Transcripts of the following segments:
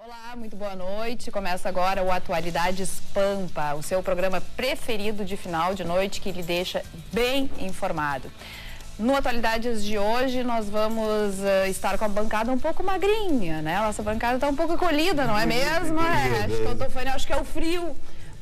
Olá, muito boa noite. Começa agora o Atualidades Pampa, o seu programa preferido de final de noite que lhe deixa bem informado. No Atualidades de hoje, nós vamos estar com a bancada um pouco magrinha, né? Nossa bancada está um pouco colhida, não é mesmo? Acho que eu tô falando, acho que é o frio.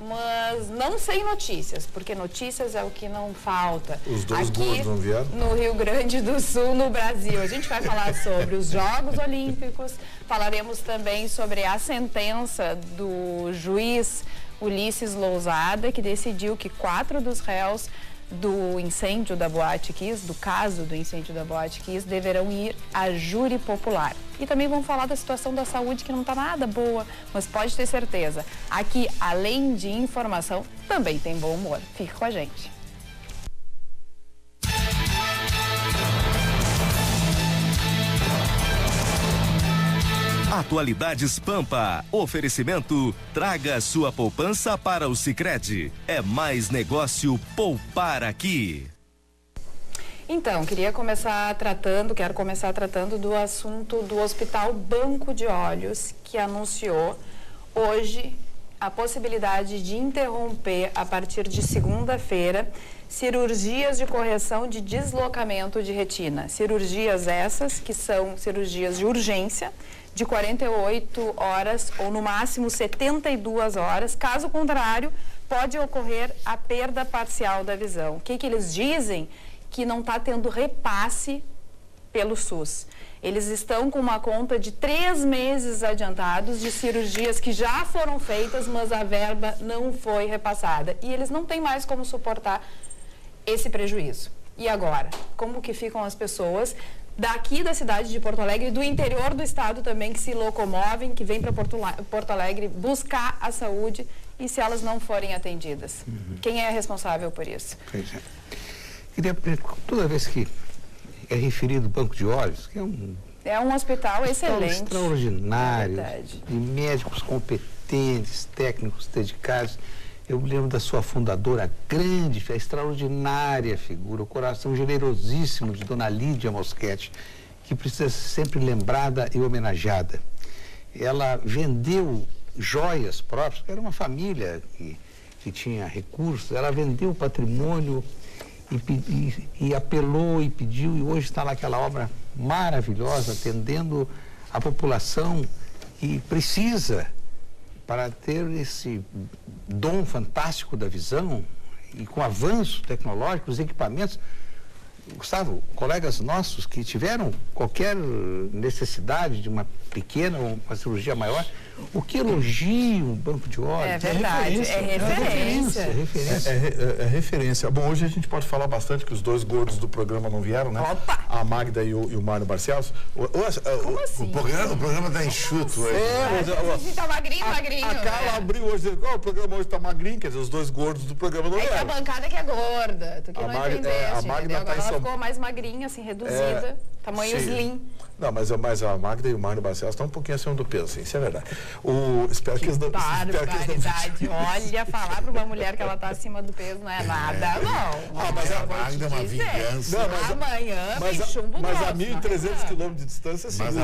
Mas não sem notícias, porque notícias é o que não falta. Os dois aqui gordos não vieram? No Rio Grande do Sul, no Brasil. A gente vai falar sobre os Jogos Olímpicos, falaremos também sobre a sentença do juiz Ulisses Lousada, que decidiu que 4 dos réus do incêndio da Boate Kiss, do caso do incêndio da Boate Kiss, deverão ir a júri popular. E também vamos falar da situação da saúde, que não está nada boa, mas pode ter certeza, aqui, além de informação, também tem bom humor. Fique com a gente. Atualidades Pampa. Oferecimento: traga sua poupança para o Sicredi. É mais negócio poupar aqui. Então, quero começar tratando do assunto do Hospital Banco de Olhos, que anunciou hoje a possibilidade de interromper, a partir de segunda-feira, cirurgias de correção de deslocamento de retina. Cirurgias essas que são cirurgias de urgência, de 48 horas ou no máximo 72 horas. Caso contrário, pode ocorrer a perda parcial da visão. O que eles dizem? Que não está tendo repasse pelo SUS. Eles estão com uma conta de 3 meses adiantados de cirurgias que já foram feitas, mas a verba não foi repassada. E eles não têm mais como suportar esse prejuízo. E agora? Como que ficam as pessoas daqui da cidade de Porto Alegre e do interior do estado também, que se locomovem, que vêm para Porto Alegre buscar a saúde, e se elas não forem atendidas? Quem é responsável por isso? Pois é. Toda vez que é referido o Banco de Olhos, que é um hospital excelente, extraordinário, de médicos competentes, técnicos dedicados. Eu me lembro da sua fundadora, grande, extraordinária figura, o coração generosíssimo de Dona Lídia Moschetti, que precisa ser sempre lembrada e homenageada. Ela vendeu joias próprias, era uma família que tinha recursos, ela vendeu o patrimônio e apelou e pediu, e hoje está lá aquela obra maravilhosa, atendendo a população que precisa, para ter esse dom fantástico da visão, e com avanços tecnológicos, equipamentos. Gustavo, colegas nossos que tiveram qualquer necessidade de uma pequena ou uma cirurgia maior, o que elogiam o Banco de Olhos? É verdade, é referência. É referência. Bom, hoje a gente pode falar bastante que os dois gordos do programa não vieram, né? Opa! A Magda e o Mário Barcelos. Como assim? O programa tá enxuto hoje. A gente tá magrinho. A Carla abriu hoje, o programa hoje tá magrinho, quer dizer, os dois gordos do programa não vieram. É a bancada que é gorda, tu que não entendeste. A Magda agora ela ficou mais magrinha, assim, reduzida, tamanho slim. Não, mas a Magda e o Mário Barcelos estão um pouquinho acima do peso, sim, isso é verdade. Espero que eles não... Barbaridade. Olha, falar para uma mulher que ela está acima do peso não é nada, não. Mas a Magda é uma vingança. Amanhã vem chumbo Mas grosso, a 1.300 quilômetros de distância, sim. Mas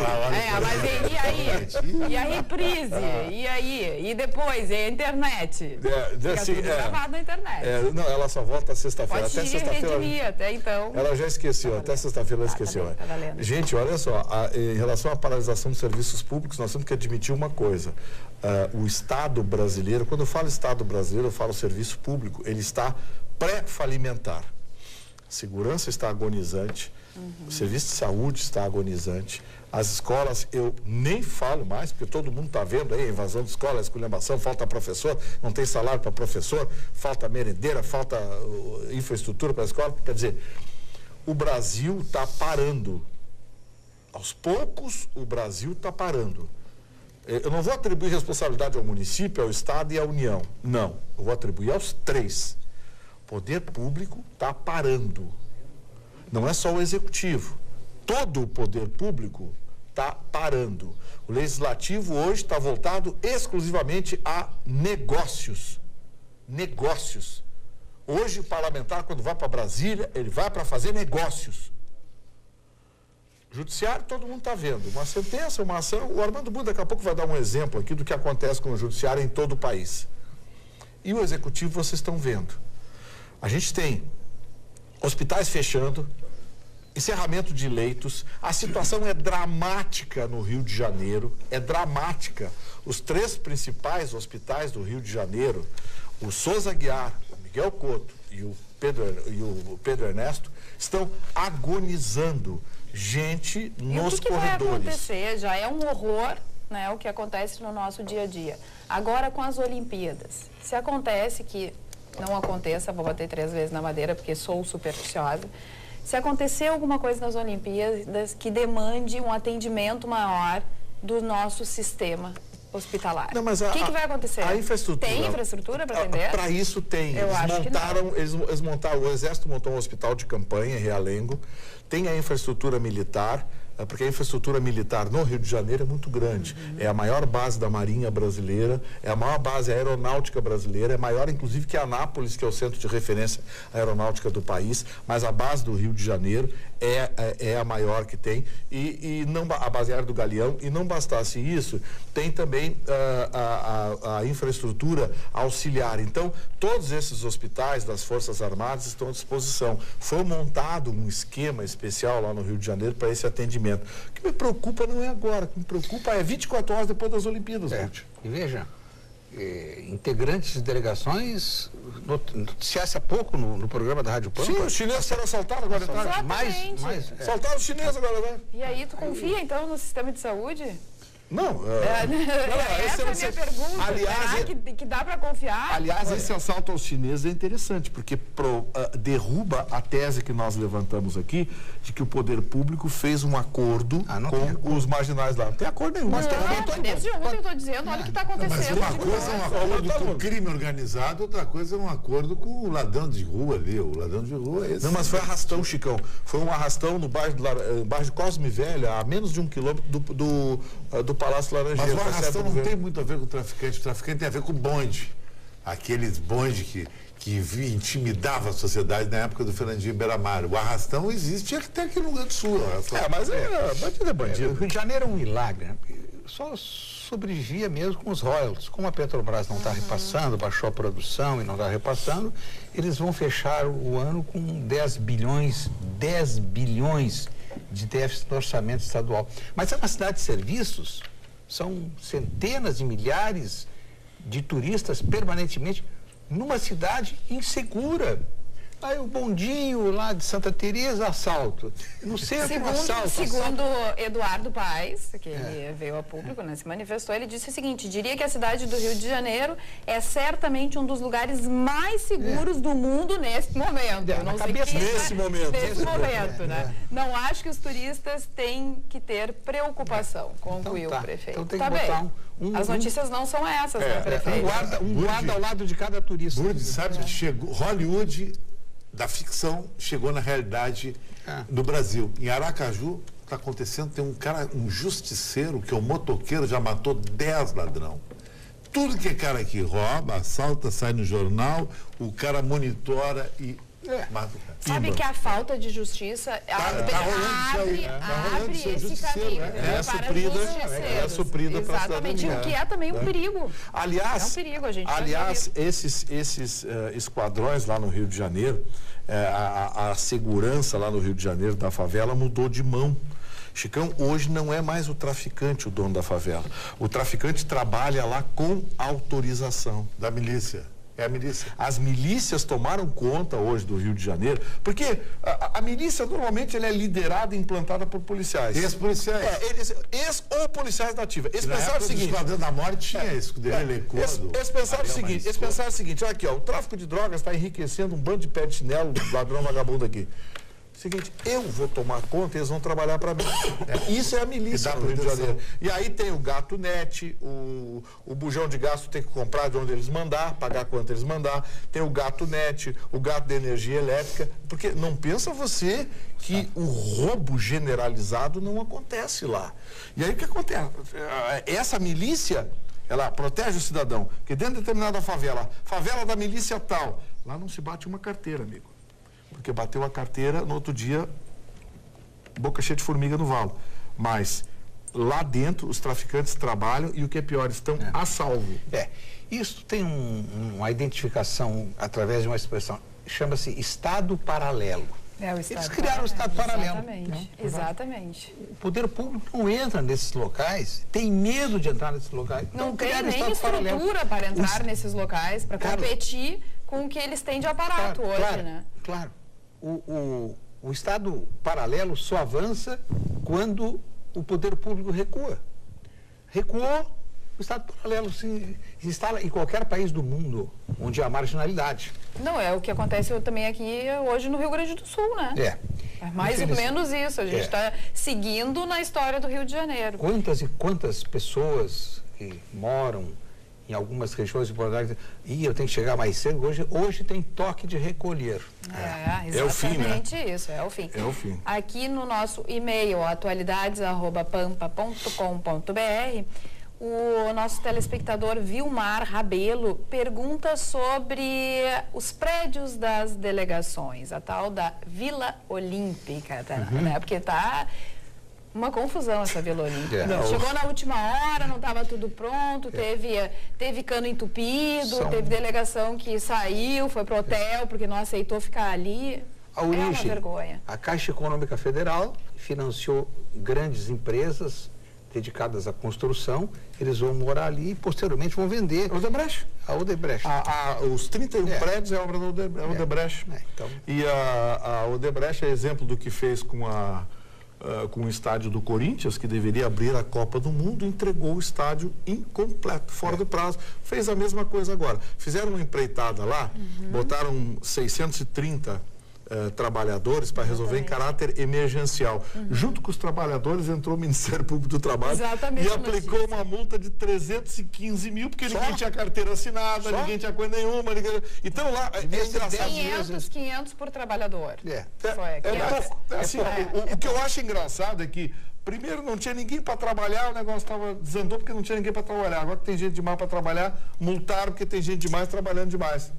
e aí? E a reprise? E aí? E depois? E a internet? Fica tudo gravado na internet. Não, ela só volta sexta-feira. Até sexta-feira. Até então. Ela já esqueceu, até sexta-feira ela esqueceu. Tá valendo. Gente, olha só, em relação à paralisação dos serviços públicos, nós temos que admitir uma coisa. O Estado brasileiro, quando eu falo Estado brasileiro, eu falo serviço público, ele está pré-falimentar. A segurança está agonizante, o serviço de saúde está agonizante, as escolas eu nem falo mais, porque todo mundo está vendo aí a invasão de escola, a esculhambação, falta professor, não tem salário para professor, falta merendeira, falta infraestrutura para a escola. Quer dizer, o Brasil está parando. Aos poucos, o Brasil está parando. Eu não vou atribuir responsabilidade ao município, ao Estado e à União. Não. Eu vou atribuir aos 3. O poder público está parando. Não é só o executivo. Todo o poder público está parando. O legislativo hoje está voltado exclusivamente a negócios. Negócios. Hoje, o parlamentar, quando vai para Brasília, ele vai para fazer negócios. Judiciário, todo mundo está vendo. Uma sentença, uma ação. O Armando Buda daqui a pouco vai dar um exemplo aqui do que acontece com o Judiciário em todo o país. E o Executivo vocês estão vendo. A gente tem hospitais fechando, encerramento de leitos, a situação é dramática no Rio de Janeiro, é dramática. Os 3 principais hospitais do Rio de Janeiro, o Souza Aguiar, o Miguel Couto e o Pedro Ernesto, estão agonizando. Gente nos corredores. E o que vai acontecer? Já é um horror, né, o que acontece no nosso dia a dia. Agora com as Olimpíadas. Se acontece que não aconteça, vou bater 3 vezes na madeira porque sou supersticiosa. Se acontecer alguma coisa nas Olimpíadas que demande um atendimento maior do nosso sistema hospitalar. Não, mas o que vai acontecer? A infraestrutura. Tem infraestrutura para atender? Para isso tem. Eles montaram, o Exército montou um hospital de campanha em Realengo, tem a infraestrutura militar, porque a infraestrutura militar no Rio de Janeiro é muito grande. É a maior base da Marinha brasileira, é a maior base aeronáutica brasileira, é maior inclusive que a Anápolis, que é o centro de referência aeronáutica do país, mas a base do Rio de Janeiro é a maior que tem, e não, a base aérea do Galeão, e não bastasse isso, tem também a infraestrutura auxiliar. Então, todos esses hospitais das Forças Armadas estão à disposição. Foi montado um esquema especial lá no Rio de Janeiro para esse atendimento. O que me preocupa não é agora, o que me preocupa é 24 horas depois das Olimpíadas. E veja, integrantes de delegações noticiasse há pouco no programa da Rádio Pampa. Sim, os chineses serão assaltados agora à tarde. Assaltaram os chineses agora, né? E aí, tu confia então no sistema de saúde? Não, essa é a minha pergunta. Aliás, que dá para confiar? Aliás, esse assalto aos chineses é interessante, porque derruba a tese que nós levantamos aqui, de que o poder público fez um acordo com os marginais lá. Não tem acordo nenhum. Desde ontem eu estou dizendo, olha o que está acontecendo. Mas uma coisa é um acordo com o crime organizado, outra coisa é um acordo com o ladrão de rua ali. O ladrão de rua é esse. Não, mas foi arrastão, Chicão. Foi um arrastão no bairro de Cosme Velho, a menos de 1 quilômetro do Palácio Laranjeira. Mas o arrastão não tem muito a ver com o traficante. O traficante tem a ver com o bonde. Aqueles bonde que intimidava a sociedade na época do Fernandinho Beiramar. O arrastão existe até aqui no Rio Grande do Sul. Mas bandido é bandido. O Rio de Janeiro é um milagre, né? Só sobrevivia mesmo com os royalties. Como a Petrobras não está repassando, baixou a produção e não está repassando, eles vão fechar o ano com 10 bilhões de déficit no orçamento estadual. Mas é uma cidade de serviços, são centenas de milhares de turistas permanentemente numa cidade insegura. Aí o bondinho lá de Santa Teresa, assalto. No centro, assalto. Segundo Eduardo Paes, que ele veio a público, né, se manifestou, ele disse o seguinte: diria que a cidade do Rio de Janeiro é certamente um dos lugares mais seguros do mundo neste momento. Nesse momento, né? Não acho que os turistas têm que ter preocupação, concluiu o prefeito. Então tem que botar as notícias não são essas, né, prefeito? Um guarda ao lado de cada turista. Sabe que chegou Hollywood da ficção chegou na realidade do Brasil. Em Aracaju está acontecendo, tem um justiceiro, que é um motoqueiro, já matou 10 ladrão. Tudo que é cara que rouba, assalta, sai no jornal, o cara monitora e mata o cara. Sabe que a falta de justiça abre esse caminho. É suprida para a cidadania. Exatamente, o que é também um perigo. Aliás, é um perigo, a gente. Aliás, esses esquadrões lá no Rio de Janeiro, a segurança lá no Rio de Janeiro da favela mudou de mão. Chicão, hoje não é mais o traficante o dono da favela. O traficante trabalha lá com autorização da milícia. É a milícia. As milícias tomaram conta hoje do Rio de Janeiro, porque a milícia normalmente ela é liderada e implantada por policiais. Ex-policiais. Ex ou policiais da ativa. Eles pensaram o seguinte. O Esquadrão da Morte tinha escuderia Lecodo. Eles pensaram o seguinte, olha aqui, ó, o tráfico de drogas está enriquecendo um bando de pé de chinelo, ladrão vagabundo aqui. Seguinte, eu vou tomar conta e eles vão trabalhar para mim. Isso é a milícia no Rio de Janeiro. E aí tem o gato net, o bujão de gasto tem que comprar de onde eles mandar, pagar quanto eles mandar. Tem o gato net, o gato de energia elétrica. Porque não pensa você que o roubo generalizado não acontece lá. E aí o que acontece? Essa milícia, ela protege o cidadão. Porque dentro de determinada favela da milícia tal, lá não se bate uma carteira, amigo. Porque bateu a carteira, no outro dia boca cheia de formiga no valo. Mas lá dentro os traficantes trabalham e o que é pior, estão a salvo. Isso tem uma identificação através de uma expressão, chama-se Estado paralelo. Eles criaram o Estado paralelo. Exatamente, exatamente. O poder público não entra nesses locais, tem medo de entrar nesses locais. Não tem nem estrutura para entrar nesses locais, para competir com o que eles têm de aparato hoje, né? Claro. O Estado paralelo só avança quando o poder público recua. Recuou, o Estado paralelo se instala em qualquer país do mundo onde há marginalidade. Não, é o que acontece também aqui hoje no Rio Grande do Sul, né? É mais ou menos isso. A gente está seguindo na história do Rio de Janeiro. Quantas e quantas pessoas que moram em algumas regiões de Porto Alegre dizem, eu tenho que chegar mais cedo, hoje tem toque de recolher. Exatamente o fim, né? Isso, é o fim. É o fim. Aqui no nosso e-mail, atualidades@pampa.com.br, o nosso telespectador Vilmar Rabelo pergunta sobre os prédios das delegações, a tal da Vila Olímpica, né? Porque está uma confusão essa Vila Olímpica. Chegou na última hora, não estava tudo pronto, teve cano entupido, teve delegação que saiu, foi pro hotel porque não aceitou ficar ali. A origem, é uma vergonha. A Caixa Econômica Federal financiou grandes empresas dedicadas à construção, eles vão morar ali e posteriormente vão vender. Odebrecht. A Odebrecht. Os 31 prédios é obra da Odebrecht. Então. E a Odebrecht é exemplo do que fez com o estádio do Corinthians, que deveria abrir a Copa do Mundo, entregou o estádio incompleto, fora do prazo. Fez a mesma coisa agora. Fizeram uma empreitada lá, botaram 630 trabalhadores para resolver em caráter emergencial. Junto com os trabalhadores entrou o Ministério Público do Trabalho e aplicou uma multa de 315 mil, porque ninguém tinha carteira assinada, ninguém tinha coisa nenhuma. Então lá é engraçado. 500 por trabalhor. O que eu acho engraçado é que primeiro não tinha ninguém para trabalhar, o negócio desandou porque não tinha ninguém para trabalhar. Agora que tem gente demais para trabalhar, multaram porque tem gente demais trabalhando demais.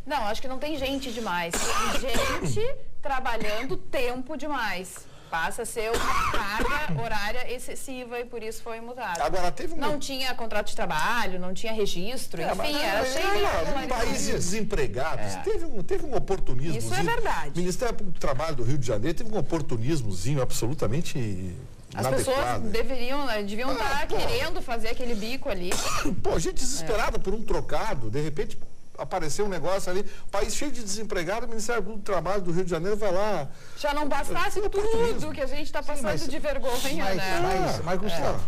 Não, acho que não tem gente demais. Tem gente trabalhando tempo demais. Passa a ser uma carga horária excessiva e por isso foi multado. Agora, não tinha contrato de trabalho, não tinha registro, enfim, era cheio de... Um país de desempregados, teve um oportunismo. Isso é verdade. O Ministério Público do Trabalho do Rio de Janeiro teve um oportunismozinho absolutamente... As pessoas deviam estar querendo fazer aquele bico ali. Pô, gente desesperada por um trocado, de repente... apareceu um negócio ali, país cheio de desempregados, o Ministério Público do Trabalho do Rio de Janeiro vai lá... Já não bastasse tudo que a gente está passando de vergonha, né? Mas Gustavo,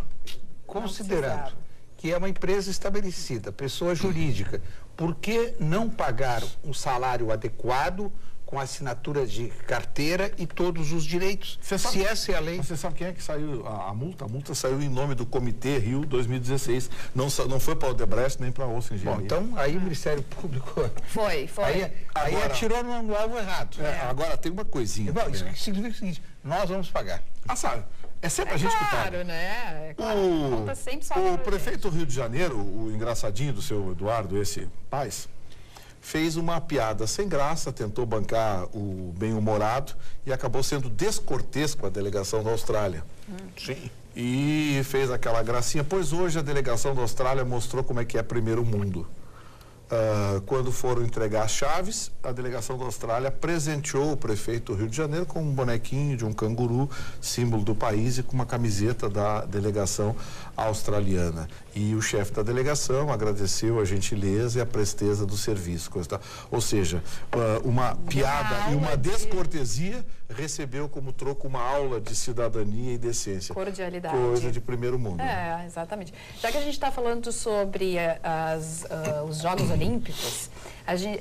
considerando que é uma empresa estabelecida, pessoa jurídica, por que não pagar um salário adequado com assinatura de carteira e todos os direitos, se essa é a lei? Você sabe quem é que saiu a multa? A multa saiu em nome do Comitê Rio 2016. Não foi para o Odebrecht nem para a Osso Engenharia. Bom, então aí o Ministério Público... Foi. Aí atirou no alvo errado. Agora tem uma coisinha. Bom, isso significa o seguinte, nós vamos pagar. Sabe? É sempre a gente que paga. Claro, né? O prefeito do Rio de Janeiro, o engraçadinho do seu Eduardo, esse Paes, fez uma piada sem graça, tentou bancar o bem-humorado e acabou sendo descortês com a delegação da Austrália. Sim. E fez aquela gracinha, pois hoje a delegação da Austrália mostrou como é que é primeiro mundo. Quando foram entregar as chaves, a delegação da Austrália presenteou o prefeito do Rio de Janeiro com um bonequinho de um canguru, símbolo do país, e com uma camiseta da delegação australiana. E o chefe da delegação agradeceu a gentileza e a presteza do serviço. Ou seja, uma piada e uma descortesia recebeu como troco uma aula de cidadania e decência. Cordialidade. Coisa de primeiro mundo. Exatamente. Já que a gente está falando sobre os Jogos Olímpicos,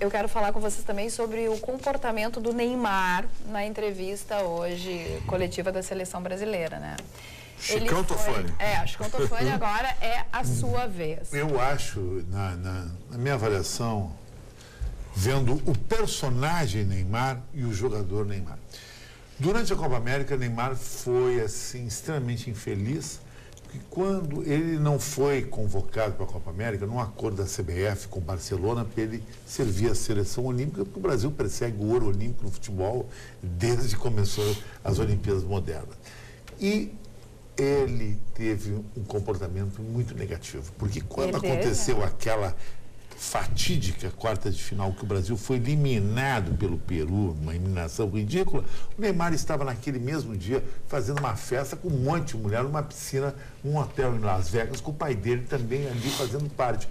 eu quero falar com vocês também sobre o comportamento do Neymar na entrevista hoje coletiva da Seleção Brasileira, né? Chicão Tofani. Chicão Tofani agora é a sua vez. Eu acho, na minha avaliação, vendo o personagem Neymar e o jogador Neymar. Durante a Copa América, Neymar foi, assim, extremamente infeliz, que quando ele não foi convocado para a Copa América, num acordo da CBF com Barcelona, porque ele servia a seleção olímpica, porque o Brasil persegue o ouro olímpico no futebol desde que começou as Olimpíadas modernas. E ele teve um comportamento muito negativo, porque quando aconteceu aquela fatídica quarta de final que o Brasil foi eliminado pelo Peru, uma eliminação ridícula, o Neymar estava naquele mesmo dia fazendo uma festa com um monte de mulher numa piscina, num hotel em Las Vegas, com o pai dele também ali fazendo parte.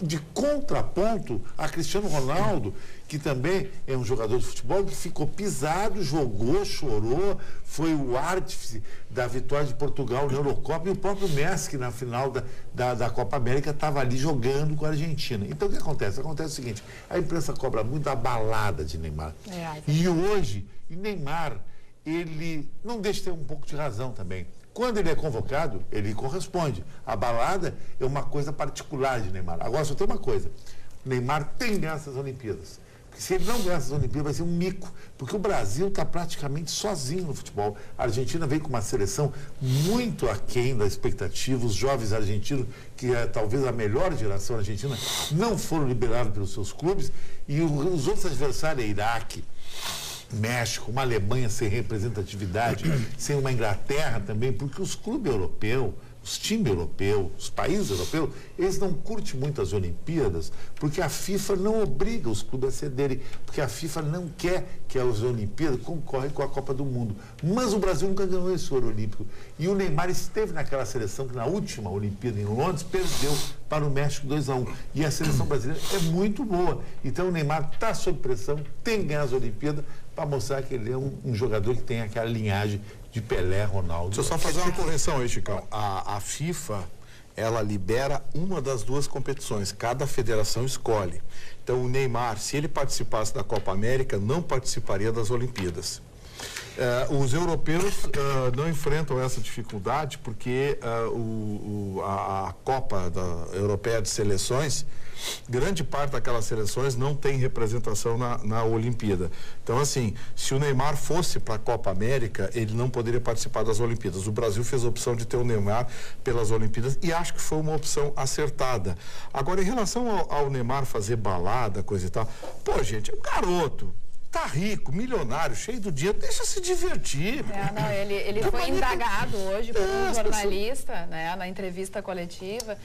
De contraponto a Cristiano Ronaldo, que também é um jogador de futebol que ficou pisado, jogou, chorou, foi o artífice da vitória de Portugal na Eurocopa, e o próprio Messi, que na final da Copa América estava ali jogando com a Argentina. Então o que acontece? Acontece o seguinte, a imprensa cobra muito a balada de Neymar. E hoje, Neymar, ele não deixa de ter um pouco de razão também. Quando ele é convocado, ele corresponde. A balada é uma coisa particular de Neymar. Agora, só tem uma coisa. Neymar tem que ganhar essas Olimpíadas. Porque se ele não ganhar essas Olimpíadas, vai ser um mico. Porque o Brasil está praticamente sozinho no futebol. A Argentina vem com uma seleção muito aquém da expectativa. Os jovens argentinos, que é talvez a melhor geração argentina, não foram liberados pelos seus clubes. E os outros adversários, Iraque, México, uma Alemanha sem representatividade, sem uma Inglaterra também, porque os clubes europeus, os times europeus, os países europeus, eles não curtem muito as Olimpíadas, porque a FIFA não obriga os clubes a cederem, porque a FIFA não quer que as Olimpíadas concorrem com a Copa do Mundo. Mas o Brasil nunca ganhou esse ouro olímpico. E o Neymar esteve naquela seleção que na última Olimpíada em Londres perdeu para o México 2-1. E a seleção brasileira é muito boa. Então o Neymar está sob pressão, tem que ganhar as Olimpíadas, para mostrar que ele é um jogador que tem aquela linhagem de Pelé, Ronaldo. Deixa eu só fazer uma correção aí, Chicão. A FIFA, ela libera uma das duas competições, cada federação escolhe. Então o Neymar, se ele participasse da Copa América, não participaria das Olimpíadas. Os europeus não enfrentam essa dificuldade porque a Copa Europeia de Seleções, grande parte daquelas seleções não tem representação na Olimpíada. Então, assim, se o Neymar fosse para a Copa América, ele não poderia participar das Olimpíadas. O Brasil fez a opção de ter o Neymar pelas Olimpíadas e acho que foi uma opção acertada. Agora, em relação ao Neymar fazer balada, coisa e tal, pô, gente, é um garoto. Tá rico, milionário, cheio do dinheiro, deixa se divertir. Ele foi indagado hoje por um jornalista, né, na entrevista coletiva.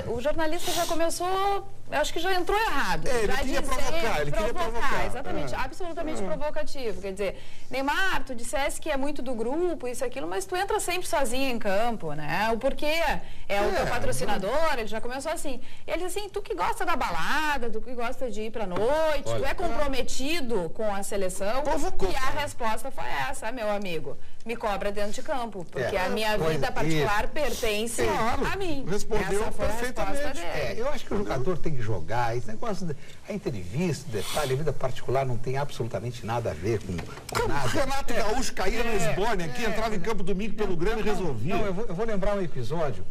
O jornalista já começou, eu acho que já entrou errado. Ele queria provocar. Exatamente, absolutamente provocativo. Quer dizer, Neymar, tu dissesse que é muito do grupo, isso e aquilo, mas tu entra sempre sozinho em campo, né? O porquê é o teu patrocinador, ele já começou assim. Ele disse assim, tu que gosta da balada, tu que gosta de ir pra noite, tu é comprometido com a seleção. Provocou, e a resposta foi essa, meu amigo. Me cobra dentro de campo, porque a minha vida particular pertence a mim. Respondeu perfeitamente. Eu acho que o jogador tem que jogar. Esse negócio, a entrevista, detalhe, a vida particular não tem absolutamente nada a ver com nada. O Renato Gaúcho caía no Esbórnia aqui, entrava em campo domingo pelo Grêmio e resolvia. Não, eu vou lembrar um episódio.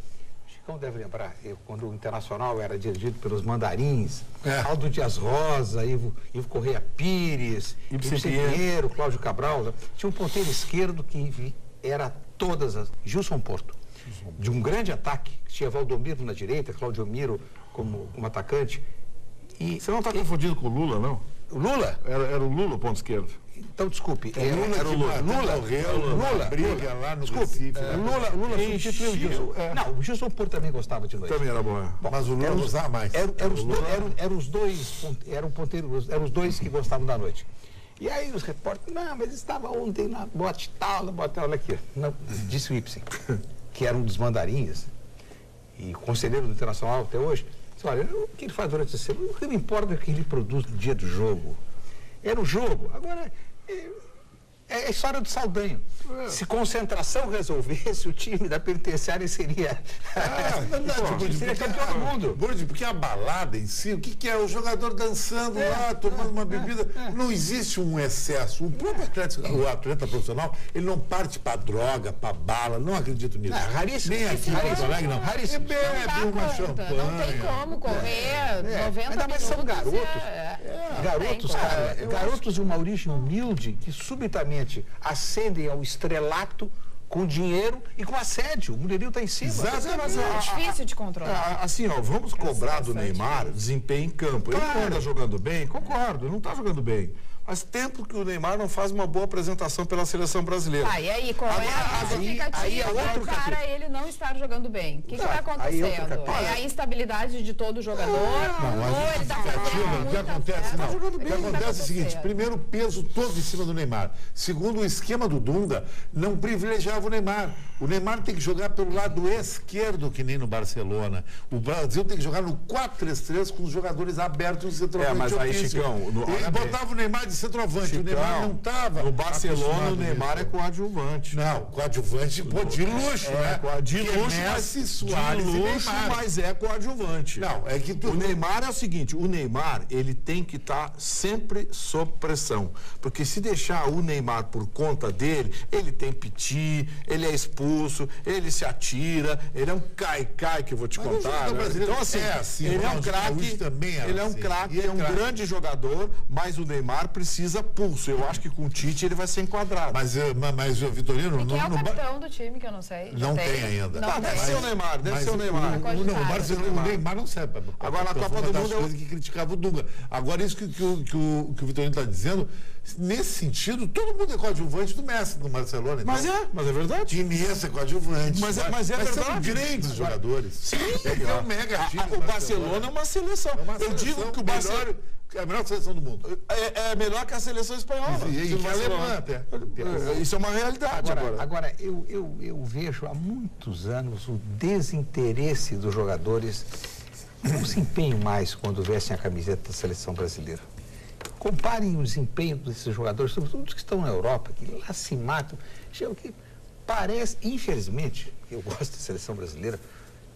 O Chicão deve lembrar. Quando o Internacional era dirigido pelos mandarins, Aldo Dias Rosa, Ivo Correia Pires, Ibsen Pinheiro, Cláudio Cabral. Tinha um ponteiro esquerdo que era Gilson Porto. De um grande ataque, tinha Valdomiro na direita, Claudio Miro como atacante. E você não está confundindo com o Lula, não? O Lula? Era o Lula, ponto esquerdo. Então, desculpe. Era o Lula. Lula. Briga lá no Recife. Lula substituiu o Gilson. Não, o Gilson Porto também gostava de noite. Também era bom. Mas o Lula usava mais. Eram os dois que gostavam da noite. E aí os repórteres, não, mas estava ontem na boate tal, olha aqui. Não, disse o Ibsen, que era um dos mandarins e conselheiro do Internacional até hoje. Disse, olha, o que ele faz durante a semana, o que me importa é o que ele produz no dia do jogo. Era o jogo. Agora, é a história do Saldanha. Se concentração resolvesse, o time da penitenciária seria campeão do mundo. Porque a balada em si, o que é? O jogador dançando lá, tomando uma bebida. Não existe um excesso. O próprio atleta profissional, ele não parte para droga, para bala. Não acredito nisso. Raríssimo. Nem aqui em Porto Alegre, não. Raríssimo. Bebe uma champanhe. Não tem como correr 90 minutos. Mas são garotos. Garotos de uma origem humilde que subitamente ascendem ao estrelato com dinheiro e com assédio. O mulherio está em cima. Exatamente. É difícil de controlar. Assim, vamos cobrar do Neymar desempenho em campo. Ele não anda jogando bem, concordo, não está jogando bem. Faz tempo que o Neymar não faz uma boa apresentação pela seleção brasileira. E aí, qual é a justificativa para ele não estar jogando bem? O que está acontecendo? É a instabilidade de todo jogador? Ou ele está fazendo o que acontece, o que acontece é o seguinte, primeiro, o peso todo em cima do Neymar. Segundo, o esquema do Dunga não privilegiava o Neymar. O Neymar tem que jogar pelo lado esquerdo, que nem no Barcelona. O Brasil tem que jogar no 4-3-3 com os jogadores abertos no centroavante. Mas aí, Chicão... Ele botava o Neymar de centroavante. Chicão, o Neymar não estava. No Barcelona, o Neymar é coadjuvante. Não, coadjuvante, de luxo, né? De luxo, Messi, Suárez de luxo, mas é coadjuvante. Não, é que o Neymar é o seguinte, o Neymar, ele tem que estar sempre sob pressão. Porque se deixar o Neymar por conta dele, ele tem piti, ele é expulso, ele se atira, ele é um cai-cai que eu vou te contar. Né? Então, assim, ele é um craque, ele é um craque, é um grande jogador, mas o Neymar precisa pulso. Eu acho que com o Tite ele vai ser enquadrado. Mas o Vitorino... E quem é o capitão do time, que eu não sei? Não tem ainda. Deve ser o Neymar, deve ser o Neymar. O Neymar não serve. Agora, na Copa do Mundo... coisas que criticava o Dunga. Agora, isso que o Vitorino está dizendo, nesse sentido, todo mundo é coadjuvante do Messi, do Barcelona. Então, mas é verdade. Iniesta é coadjuvante. Mas é verdade. São grandes jogadores. Sim. É um mega time. O Barcelona é uma seleção. Eu digo que o Barcelona... É a melhor seleção do mundo. É melhor que a seleção espanhola. Isso é uma realidade agora. Agora, eu vejo há muitos anos o desinteresse dos jogadores. Não se empenham mais quando vestem a camiseta da seleção brasileira. Comparem o desempenho desses jogadores, sobretudo os que estão na Europa, que lá se matam. Que parece, infelizmente, eu gosto da seleção brasileira,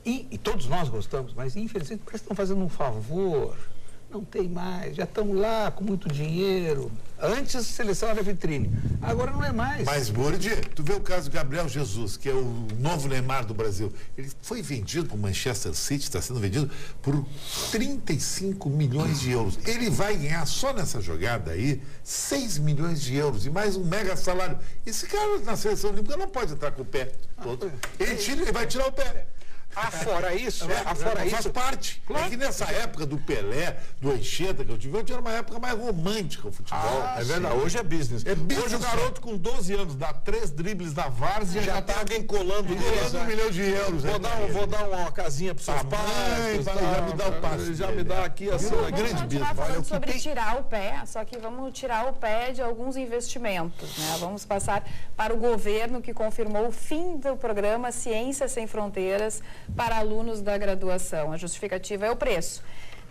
e todos nós gostamos, mas infelizmente parece que estão fazendo um favor. Não tem mais, já estão lá com muito dinheiro. Antes a seleção era vitrine, agora não é mais. Mas, Burdi, tu vê o caso do Gabriel Jesus, que é o novo Neymar do Brasil. Ele foi vendido para o Manchester City, está sendo vendido por 35 milhões de euros. Ele vai ganhar só nessa jogada aí 6 milhões de euros e mais um mega salário. Esse cara na seleção olímpica não pode entrar com o pé todo. Ele vai tirar o pé. Afora isso, faz parte. Claro. É que nessa época do Pelé, do Anchieta que eu tive, era uma época mais romântica o futebol. É verdade, hoje é business. Hoje o garoto com 12 anos dá 3 dribles na várzea, já tá alguém colando 1 milhão de euros. Vou dar uma casinha para seus pais, já me dá o passe. Já me dá aqui assim, uma grande business. Falando sobre tirar o pé, só que vamos tirar o pé de alguns investimentos, né? Vamos passar para o governo que confirmou o fim do programa Ciências Sem Fronteiras para alunos da graduação. A justificativa é o preço.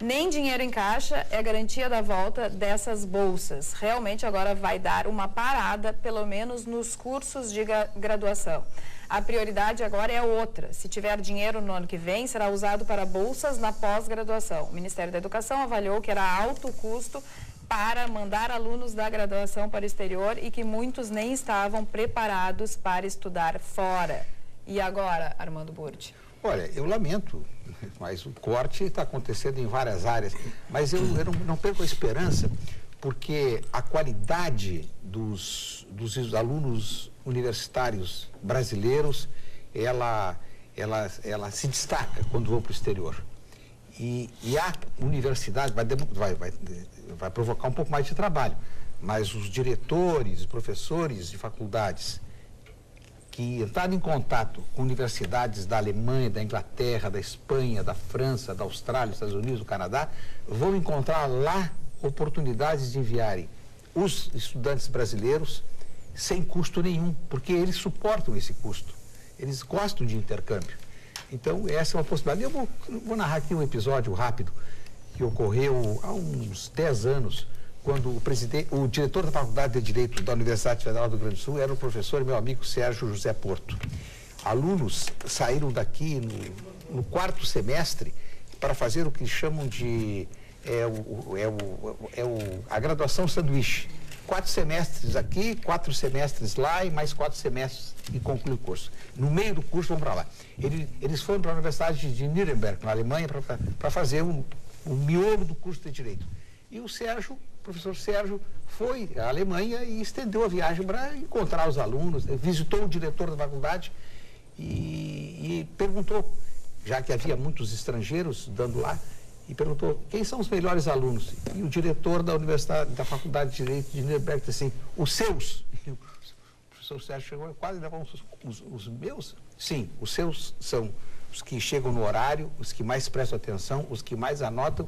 Nem dinheiro em caixa é garantia da volta dessas bolsas. Realmente agora vai dar uma parada, pelo menos nos cursos de graduação. A prioridade agora é outra. Se tiver dinheiro no ano que vem, será usado para bolsas na pós-graduação. O Ministério da Educação avaliou que era alto o custo para mandar alunos da graduação para o exterior e que muitos nem estavam preparados para estudar fora. E agora, Armando Burdi? Olha, eu lamento, mas o corte está acontecendo em várias áreas. Mas eu não perco a esperança, porque a qualidade dos alunos universitários brasileiros, ela se destaca quando vão para o exterior. E a universidade vai provocar um pouco mais de trabalho, mas os diretores, professores de faculdades que entraram em contato com universidades da Alemanha, da Inglaterra, da Espanha, da França, da Austrália, dos Estados Unidos, do Canadá, vão encontrar lá oportunidades de enviarem os estudantes brasileiros sem custo nenhum, porque eles suportam esse custo, eles gostam de intercâmbio. Então, essa é uma possibilidade. Eu vou narrar aqui um episódio rápido que ocorreu há uns 10 anos, quando o diretor da Faculdade de Direito da Universidade Federal do Rio Grande do Sul era o professor e meu amigo Sérgio José Porto. Alunos saíram daqui no 4º semestre para fazer o que chamam de a graduação sanduíche. 4 semestres aqui, 4 semestres lá e mais 4 semestres e conclui o curso. No meio do curso vão para lá. Eles foram para a Universidade de Nuremberg, na Alemanha, para fazer o miolo do curso de Direito. E o Sérgio, professor Sérgio foi à Alemanha e estendeu a viagem para encontrar os alunos, visitou o diretor da faculdade e perguntou, já que havia muitos estrangeiros dando lá, e perguntou quem são os melhores alunos. E o diretor da universidade, da Faculdade de Direito de Nuremberg disse assim, os seus. E o professor Sérgio chegou quase levou os meus? Sim, os seus são os que chegam no horário, os que mais prestam atenção, os que mais anotam,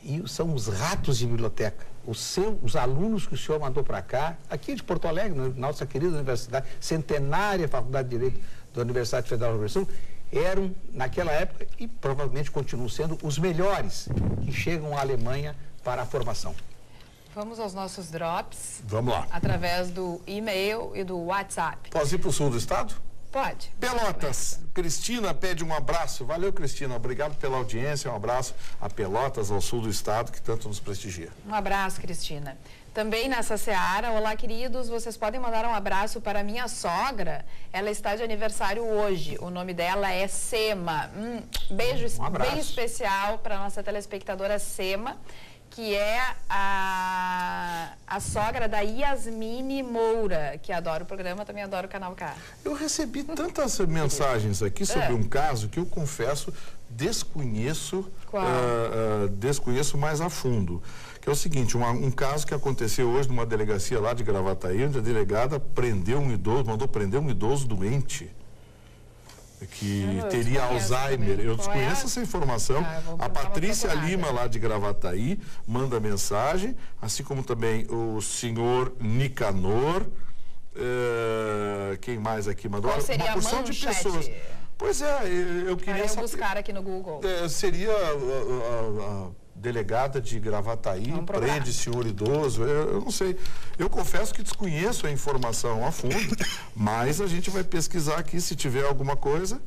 e são os ratos de biblioteca. Os alunos que o senhor mandou para cá, aqui de Porto Alegre, nossa querida universidade, centenária Faculdade de Direito da Universidade Federal do Rio Grande do Sul, eram, naquela época, e provavelmente continuam sendo, os melhores que chegam à Alemanha para a formação. Vamos aos nossos drops. Vamos lá. Através do e-mail e do WhatsApp. Posso ir para o sul do estado? Pode. Pelotas. Cristina pede um abraço. Valeu, Cristina. Obrigado pela audiência. Um abraço a Pelotas, ao sul do estado, que tanto nos prestigia. Um abraço, Cristina. Também nessa seara, olá, queridos, vocês podem mandar um abraço para minha sogra. Ela está de aniversário hoje. O nome dela é Sema. Beijo bem especial para a nossa telespectadora Sema, que é a sogra da Yasmine Moura, que adora o programa, também adora o Canal K. Eu recebi tantas mensagens aqui sobre um caso que eu confesso desconheço mais a fundo. Que é o seguinte, um caso que aconteceu hoje numa delegacia lá de Gravataí, onde a delegada mandou prender um idoso doente, que teria Alzheimer. Eu desconheço essa informação. A Patrícia Lima, lá de Gravataí, manda mensagem, assim como também o senhor Nicanor. Quem mais aqui mandou? Qual seria uma porção de pessoas. Pois é, eu queria saber. Buscar aqui no Google. Seria a delegada de Gravataí, prende senhor idoso, eu não sei. Eu confesso que desconheço a informação a fundo, mas a gente vai pesquisar aqui se tiver alguma coisa,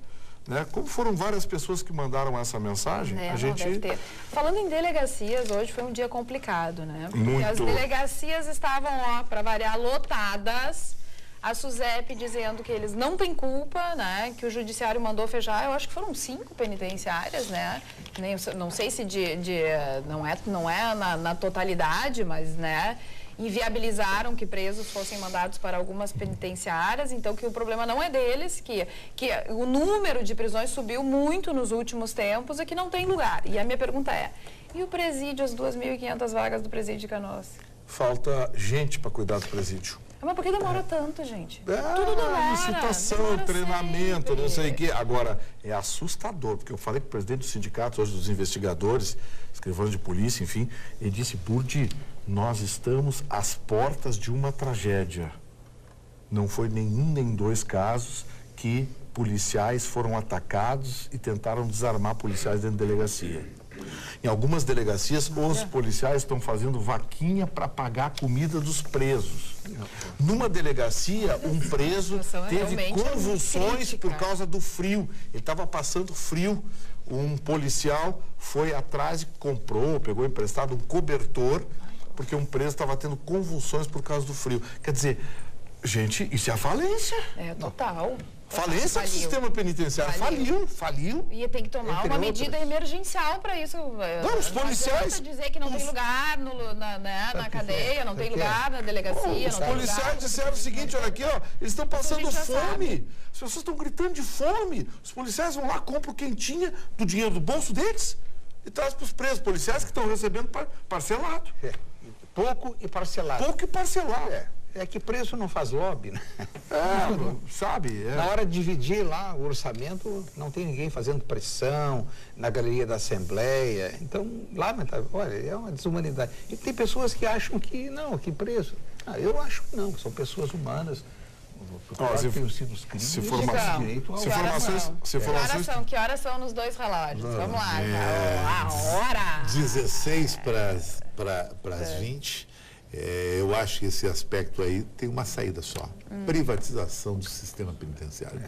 né? Como foram várias pessoas que mandaram essa mensagem, a gente... Deve ter. Falando em delegacias, hoje foi um dia complicado, né? Porque Muito. As delegacias estavam, para variar, lotadas. A SUSEP dizendo que eles não têm culpa, né? Que o judiciário mandou fechar. Eu acho que foram 5 penitenciárias, né? Não sei se não é na totalidade, mas, né? Inviabilizaram que presos fossem mandados para algumas penitenciárias. Então, que o problema não é deles, que o número de prisões subiu muito nos últimos tempos e que não tem lugar. E a minha pergunta é, e o presídio, as 2.500 vagas do presídio de Canoas? Falta gente para cuidar do presídio. Mas por que demora tanto, gente? Tudo demora. Licitação, treinamento, sempre. Não sei o quê. Agora, é assustador, porque eu falei com o presidente do sindicato, hoje dos investigadores, escrivãos de polícia, enfim, ele disse, Burdi, nós estamos às portas de uma tragédia. Não foi nenhum nem 2 casos que policiais foram atacados e tentaram desarmar policiais dentro da delegacia. Em algumas delegacias, os policiais estão fazendo vaquinha para pagar a comida dos presos. Numa delegacia, um preso teve convulsões por causa do frio. Ele estava passando frio. Um policial foi atrás e pegou emprestado um cobertor, porque um preso estava tendo convulsões por causa do frio. Quer dizer, gente, isso é a falência. É, total. Falência do sistema penitenciário. Faliu. E tem que tomar uma medida emergencial para isso. Não, os policiais... Não dizer que não tem lugar na cadeia, não tem lugar na delegacia. Os policiais disseram o seguinte, olha aqui, ó, eles estão passando fome. As pessoas estão gritando de fome. Os policiais vão lá, compram o quentinha do dinheiro do bolso deles e trazem para os presos. Policiais que estão recebendo parcelado. Pouco e parcelado. É que preso não faz lobby, né? Sabe? Na hora de dividir lá o orçamento, não tem ninguém fazendo pressão na galeria da Assembleia. Então, lamentável. Olha, é uma desumanidade. E tem pessoas que acham que não, que preso. Eu acho que não, são pessoas humanas. Que horas são nos 2 relógios? Vamos lá. A hora! 16 para as 20. Eu acho que esse aspecto aí tem uma saída só. Privatização do sistema penitenciário.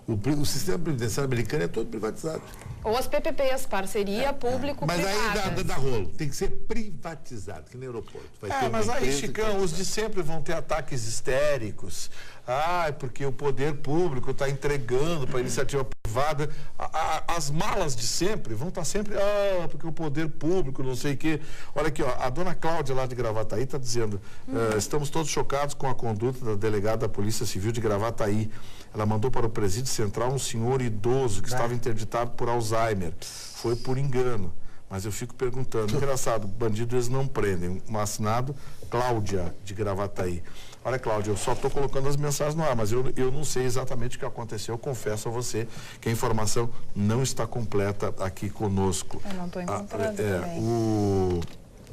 O sistema penitenciário americano é todo privatizado. Ou as PPPs, parceria público-privada. Mas aí dá rolo. Tem que ser privatizado, que nem aeroporto. Mas aí, Chicão, os de sempre vão ter ataques histéricos. Ah, é porque o poder público está entregando para a iniciativa privada. As malas de sempre vão estar sempre, porque o poder público, não sei o quê. Olha aqui, ó, a dona Cláudia lá de Gravataí está dizendo, estamos todos chocados com a conduta da delegada da Polícia Civil de Gravataí. Ela mandou para o presídio central um senhor idoso que estava interditado por Alzheimer. Foi por engano. Mas eu fico perguntando, engraçado, bandidos eles não prendem. Um assinado, Cláudia de Gravataí. Olha, Cláudia, eu só estou colocando as mensagens no ar, mas eu não sei exatamente o que aconteceu. Eu confesso a você que a informação não está completa aqui conosco. Eu não estou encontrando também.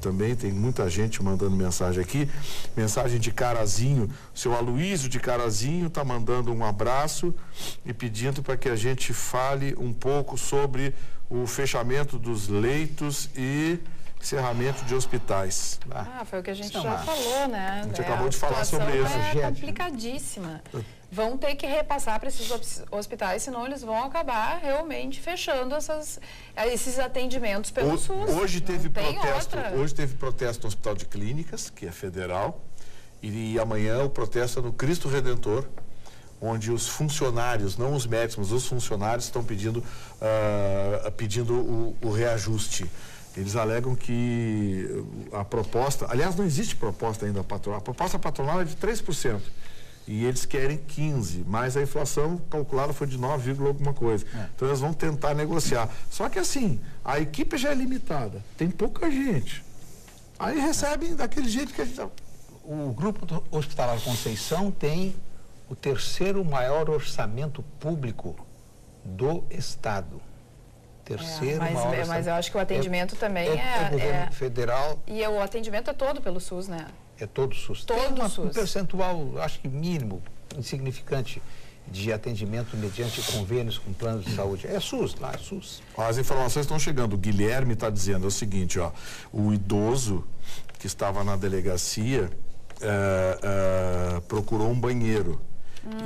Também tem muita gente mandando mensagem aqui. Mensagem de Carazinho. Seu Aloísio de Carazinho está mandando um abraço e pedindo para que a gente fale um pouco sobre o fechamento dos leitos e encerramento de hospitais. Foi o que a gente já falou, né? A gente acabou de falar sobre isso. É complicadíssima. Vão ter que repassar para esses hospitais, senão eles vão acabar realmente fechando esses atendimentos pelo SUS. Hoje teve protesto no Hospital de Clínicas, que é federal, e amanhã o protesto é no Cristo Redentor, onde os funcionários, não os médicos, mas os funcionários estão pedindo o reajuste. Eles alegam que a proposta, aliás, não existe proposta ainda patronal, a proposta patronal é de 3%. E eles querem 15%, mas a inflação calculada foi de 9, alguma coisa. Então eles vão tentar negociar. Só que assim, a equipe já é limitada, tem pouca gente. Aí recebem daquele jeito que a gente... O Grupo Hospitalar Conceição tem o terceiro maior orçamento público do Estado. Mas eu acho que o atendimento também é governo federal. E o atendimento é todo pelo SUS, né? É todo SUS. Todo SUS. Um percentual, acho que mínimo, insignificante, de atendimento mediante convênios com planos de saúde. É SUS, lá é SUS. As informações estão chegando. O Guilherme está dizendo o seguinte, ó, o idoso que estava na delegacia procurou um banheiro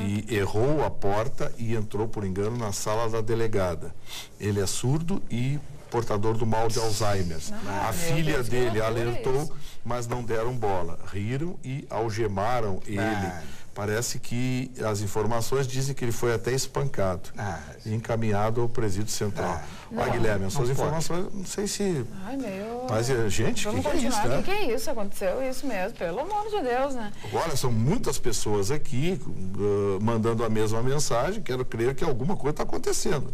e errou a porta e entrou por engano na sala da delegada. Ele é surdo e portador do mal de Alzheimer. A filha dele alertou, mas não deram bola. Riram e algemaram ele. Parece que as informações dizem que ele foi até espancado e encaminhado ao presídio central. Olha, Guilherme, as suas informações, não sei se... Mas, gente, vamos continuar. O que é isso? Aconteceu isso mesmo, pelo amor de Deus, né? Agora, são muitas pessoas aqui mandando a mesma mensagem. Quero crer que alguma coisa está acontecendo.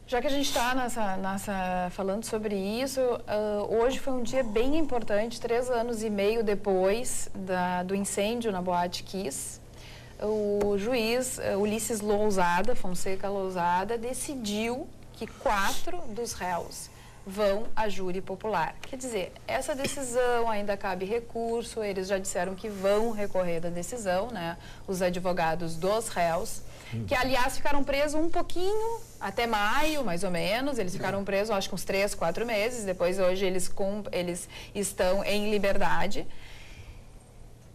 Já que a gente está falando sobre isso, hoje foi um dia bem importante, 3 anos e meio depois do incêndio na Boate Kiss. O juiz Ulisses Fonseca Lousada, decidiu que 4 dos réus vão a júri popular. Quer dizer, essa decisão ainda cabe recurso, eles já disseram que vão recorrer da decisão, né? Os advogados dos réus, que aliás ficaram presos um pouquinho, até maio, mais ou menos, eles ficaram presos acho que uns 3, 4 meses, depois hoje eles estão em liberdade.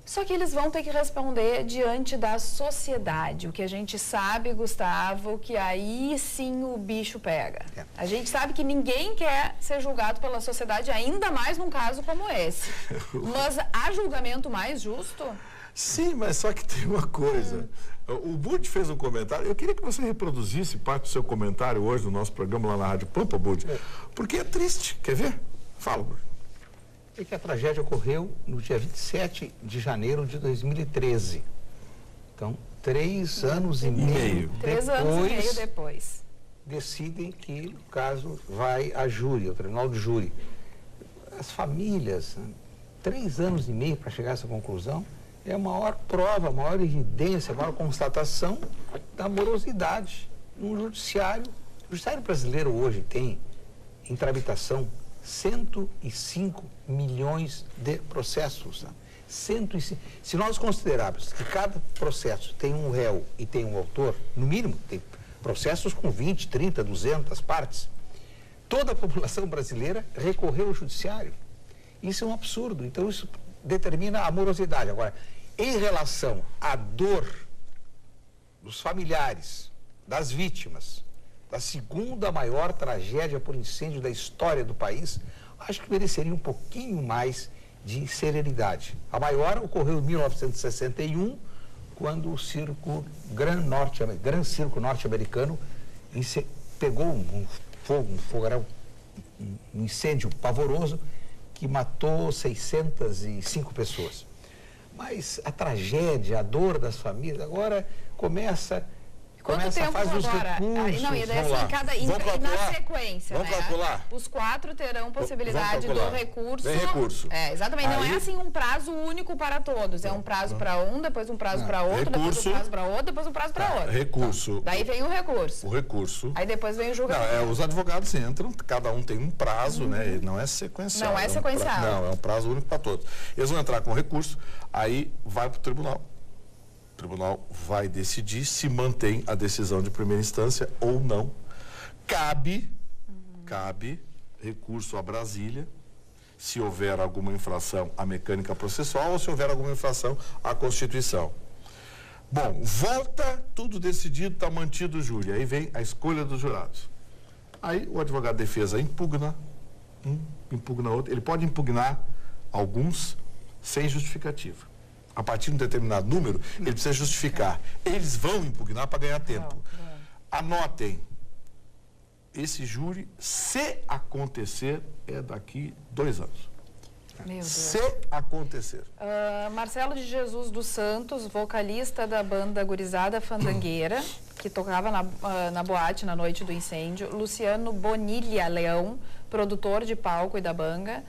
Só que eles vão ter que responder diante da sociedade. O que a gente sabe, Gustavo, que aí sim o bicho pega. A gente sabe que ninguém quer ser julgado pela sociedade, ainda mais num caso como esse. Mas há julgamento mais justo? Sim, mas só que tem uma coisa. O Bud fez um comentário. Eu queria que você reproduzisse parte do seu comentário hoje no nosso programa lá na Rádio Pampa, Bud. Porque é triste. Quer ver? Fala, Bud. É que a tragédia ocorreu no dia 27 de janeiro de 2013. Então, 3 anos e meio. 3 anos e meio depois. Decidem que o caso vai a júri, ao tribunal de júri. As famílias, 3 anos e meio para chegar a essa conclusão, é a maior prova, a maior evidência, a maior constatação da morosidade no judiciário. O judiciário brasileiro hoje tem em tramitação 105 milhões de processos. 105. Se nós considerarmos que cada processo tem um réu e tem um autor, no mínimo, tem processos com 20, 30, 200 partes, toda a população brasileira recorreu ao judiciário. Isso é um absurdo. Então, isso determina a morosidade. Agora, em relação à dor dos familiares, das vítimas, da segunda maior tragédia por incêndio da história do país, acho que mereceria um pouquinho mais de serenidade. A maior ocorreu em 1961, quando o Gran Circo norte-americano pegou um fogaréu, um incêndio pavoroso que matou 605 pessoas. Mas a tragédia, a dor das famílias, agora começa Quanto tempo a fase dos agora? recursos. Não, e daí assim, na sequência, Vamos né? calcular. Os 4 terão possibilidade do recurso. Tem recurso. Exatamente. Não é assim um prazo único para todos. É um prazo para um, depois um prazo para outro, depois um prazo para outro, depois um prazo para outro. Recurso. Daí vem o recurso. O recurso. Aí depois vem o julgamento. Os advogados entram, cada um tem um prazo, né? E não é sequencial. Não é sequencial. Não, é um prazo único para todos. Eles vão entrar com recurso, aí vai para o tribunal. O tribunal vai decidir se mantém a decisão de primeira instância ou não. Cabe recurso a Brasília, se houver alguma infração à mecânica processual ou se houver alguma infração à Constituição. Bom, volta, tudo decidido, está mantido o júri. Aí vem a escolha dos jurados. Aí o advogado de defesa impugna outro. Ele pode impugnar alguns sem justificativa. A partir de um determinado número, ele precisa justificar. Eles vão impugnar para ganhar tempo. Anotem. Esse júri, se acontecer, é daqui 2 anos. Meu Deus. Se acontecer. Marcelo de Jesus dos Santos, vocalista da banda Gurizada Fandangueira, que tocava na boate na noite do incêndio. Luciano Bonilha Leão, produtor de palco e da banda.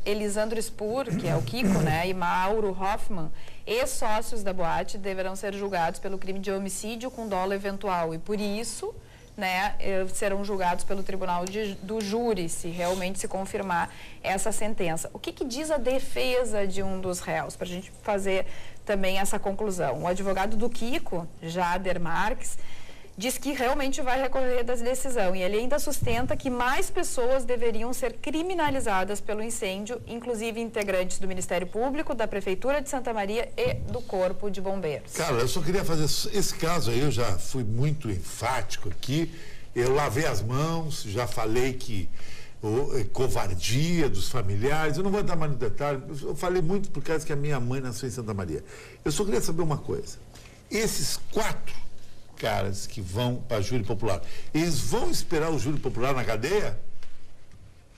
Elisandro Spur, que é o Kiko, né? E Mauro Hoffman, ex-sócios da boate, deverão ser julgados pelo crime de homicídio com dolo eventual. E por isso, né, serão julgados pelo tribunal do júri, se realmente se confirmar essa sentença. O que diz a defesa de um dos réus, para a gente fazer também essa conclusão? O advogado do Kiko, Jader Marques, diz que realmente vai recorrer da decisão e ele ainda sustenta que mais pessoas deveriam ser criminalizadas pelo incêndio, inclusive integrantes do Ministério Público, da Prefeitura de Santa Maria e do Corpo de Bombeiros. Cara, eu só queria fazer esse caso aí, eu já fui muito enfático aqui, eu lavei as mãos, já falei que covardia dos familiares, eu não vou entrar mais no detalhe, eu falei muito por causa que a minha mãe nasceu em Santa Maria. Eu só queria saber uma coisa, esses 4 caras que vão para júri popular, eles vão esperar o júri popular na cadeia?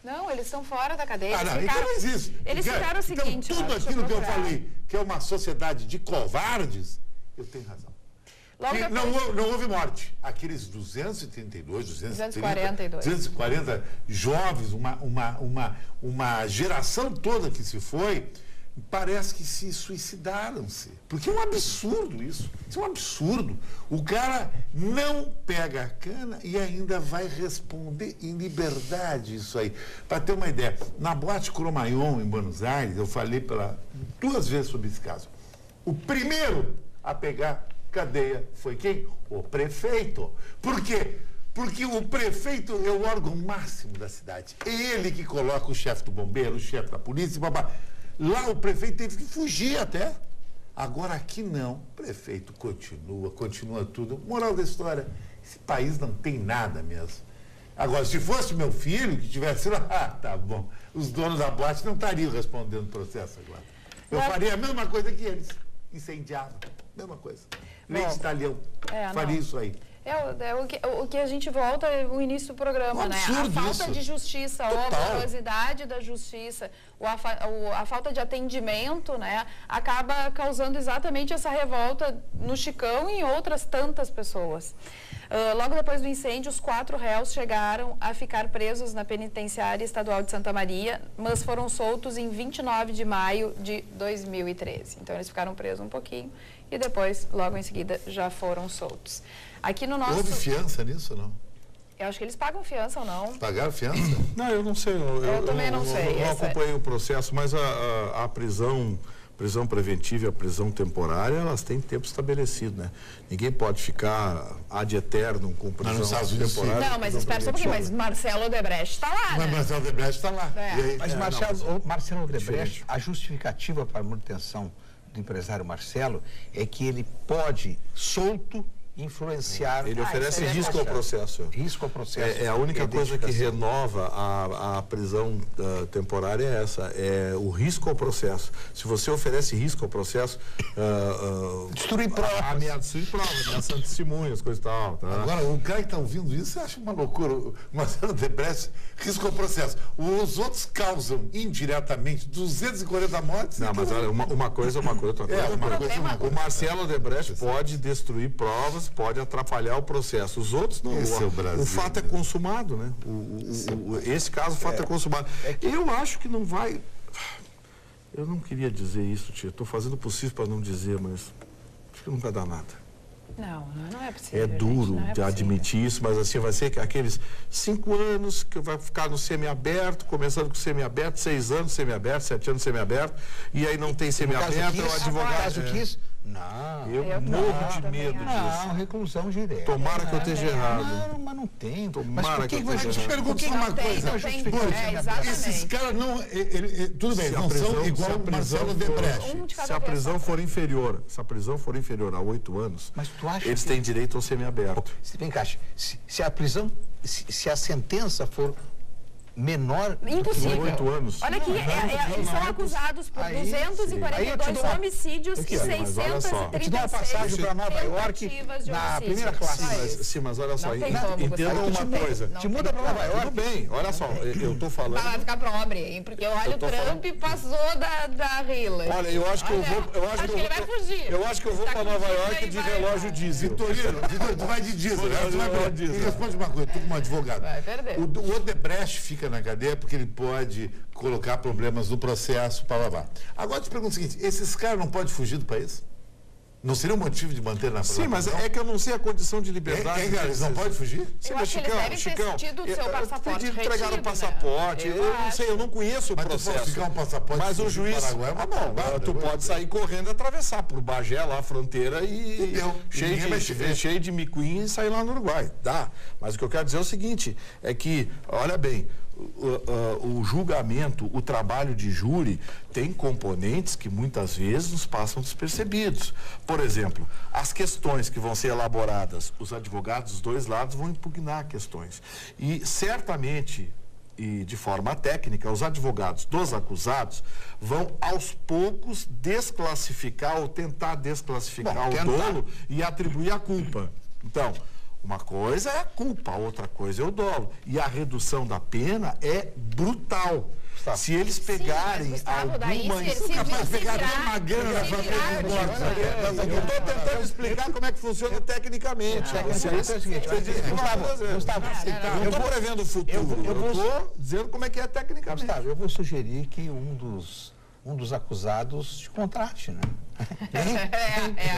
Não, eles estão fora da cadeia. Eles ficaram o seguinte... Então, tudo aquilo que eu falei, que é uma sociedade de covardes, eu tenho razão. Não houve morte. Aqueles 240 jovens, uma geração toda que se foi, parece que se suicidaram-se. Porque é um absurdo isso. Isso é um absurdo. O cara não pega a cana e ainda vai responder em liberdade isso aí. Para ter uma ideia, na Boate Cromagnon, em Buenos Aires, eu falei 2 vezes sobre esse caso. O primeiro a pegar cadeia foi quem? O prefeito. Por quê? Porque o prefeito é o órgão máximo da cidade. É ele que coloca o chefe do bombeiro, o chefe da polícia, babá. Lá o prefeito teve que fugir até. Agora aqui não. O prefeito continua tudo. Moral da história, esse país não tem nada mesmo. Agora, se fosse meu filho que tivesse lá, tá bom. Os donos da boate não estariam respondendo o processo agora. Eu faria a mesma coisa que eles. Incendiava. Mesma coisa. Leite Italião. Faria isso aí. O que a gente volta é o início do programa, né? A falta de justiça, a operosidade da justiça, a falta de atendimento, né? Acaba causando exatamente essa revolta no Chicão e em outras tantas pessoas. Logo depois do incêndio, os 4 réus chegaram a ficar presos na penitenciária estadual de Santa Maria, mas foram soltos em 29 de maio de 2013. Então, eles ficaram presos um pouquinho e depois, logo em seguida, já foram soltos. Aqui no nosso... Houve fiança nisso ou não? Eu acho que eles pagam fiança ou não. Pagaram fiança? Não, eu não sei. Eu também não sei. Eu não acompanhei o processo, mas a prisão preventiva e a prisão temporária, elas têm tempo estabelecido, né? Ninguém pode ficar ad eternum com prisão temporária. Não, mas espera só um pouquinho, mas Marcelo Odebrecht está lá, né? Mas Marcelo Odebrecht está lá. Mas Marcelo Odebrecht, a justificativa para a manutenção do empresário Marcelo é que ele pode, solto, influenciar. Ele oferece risco ao processo. Risco ao processo. É a única coisa que renova a prisão temporária é essa, é o risco ao processo. Se você oferece risco ao processo, destruir provas. Destruir provas, ameaçando testemunhas, coisa e tal. Tá? Agora, o cara que está ouvindo isso, acha uma loucura. O Marcelo Odebrecht risco ao processo. Os outros causam indiretamente 240 mortes. Não, mas olha, uma coisa é uma coisa, outra coisa é uma coisa. O Marcelo Odebrecht pode destruir provas, pode atrapalhar o processo. Os outros não. Esse é o Brasil, o fato é consumado, né? Esse caso, o fato é consumado. Eu acho que não vai. Eu não queria dizer isso, tia. Estou fazendo o possível para não dizer, mas acho que não vai dar nada. Não é possível. É duro gente, de admitir isso, mas assim, vai ser aqueles 5 anos que vai ficar no semiaberto, começando com semiaberto, 6 anos semiaberto, 7 anos semiaberto, e aí não tem semiaberto, é o advogado. Não. Eu morro de medo disso. Não, reclusão direta. Tomara que eu esteja errado. Não, mas não tem. Tomara que eu você esteja errado. Pergunta uma coisa. Exatamente. Esses caras não. Tudo bem, não são igual o Marcelo Odebrecht. Se a prisão for inferior, a 8 anos, mas tu acha eles têm direito ao semiaberto. Vem cá, se a prisão, se a sentença for menor impossível. De 8 anos. Olha aqui, eles são acusados por 242 homicídios e 636 eu te dou uma passagem para Nova York na primeira classe. Sim, mas olha só, entendam uma coisa. Te muda para Nova York. Tudo bem, olha só, eu estou falando... Vai ficar pobre, hein? Porque olha, o Trump passou da Hillary. Olha, eu acho que eu vou... Acho que ele vai fugir. Eu acho que eu vou para Nova York de relógio diesel. Vitorino, tu vai de diesel. Me responde uma coisa, tu como advogado. Vai perder. O Odebrecht fica na cadeia porque ele pode colocar problemas no processo, blá. Agora eu te pergunto o seguinte, esses caras não podem fugir do país? Não seria um motivo de manter na prisão? Sim, mas é que eu não sei a condição de liberdade. Eles não podem fugir? Eu acho que eles devem ter tido o seu passaporte retido. Entregaram o passaporte. Né? Eu não sei, eu não conheço o processo. Mas tu pode ficar um passaporte. Mas o juiz... tu pode sair correndo e atravessar por Bagé, lá a fronteira e cheio de micuinha e sair lá no Uruguai. Dá. Mas o que eu quero dizer é o seguinte, é que, olha bem, o julgamento, o trabalho de júri tem componentes que muitas vezes nos passam despercebidos. Por exemplo, as questões que vão ser elaboradas, os advogados dos dois lados vão impugnar questões. E certamente, e de forma técnica, os advogados dos acusados vão aos poucos desclassificar ou tentar desclassificar o dolo e atribuir a culpa. Então, uma coisa é a culpa, a outra coisa é o dolo. E a redução da pena é brutal. Se eles pegarem alguma... São capazes de pegar uma grana na família. Eu estou tentando explicar como é que funciona tecnicamente. Gustavo, eu não estou prevendo o futuro. Eu estou dizendo como é que é tecnicamente. Gustavo, eu vou sugerir que um dos acusados te contrate, né?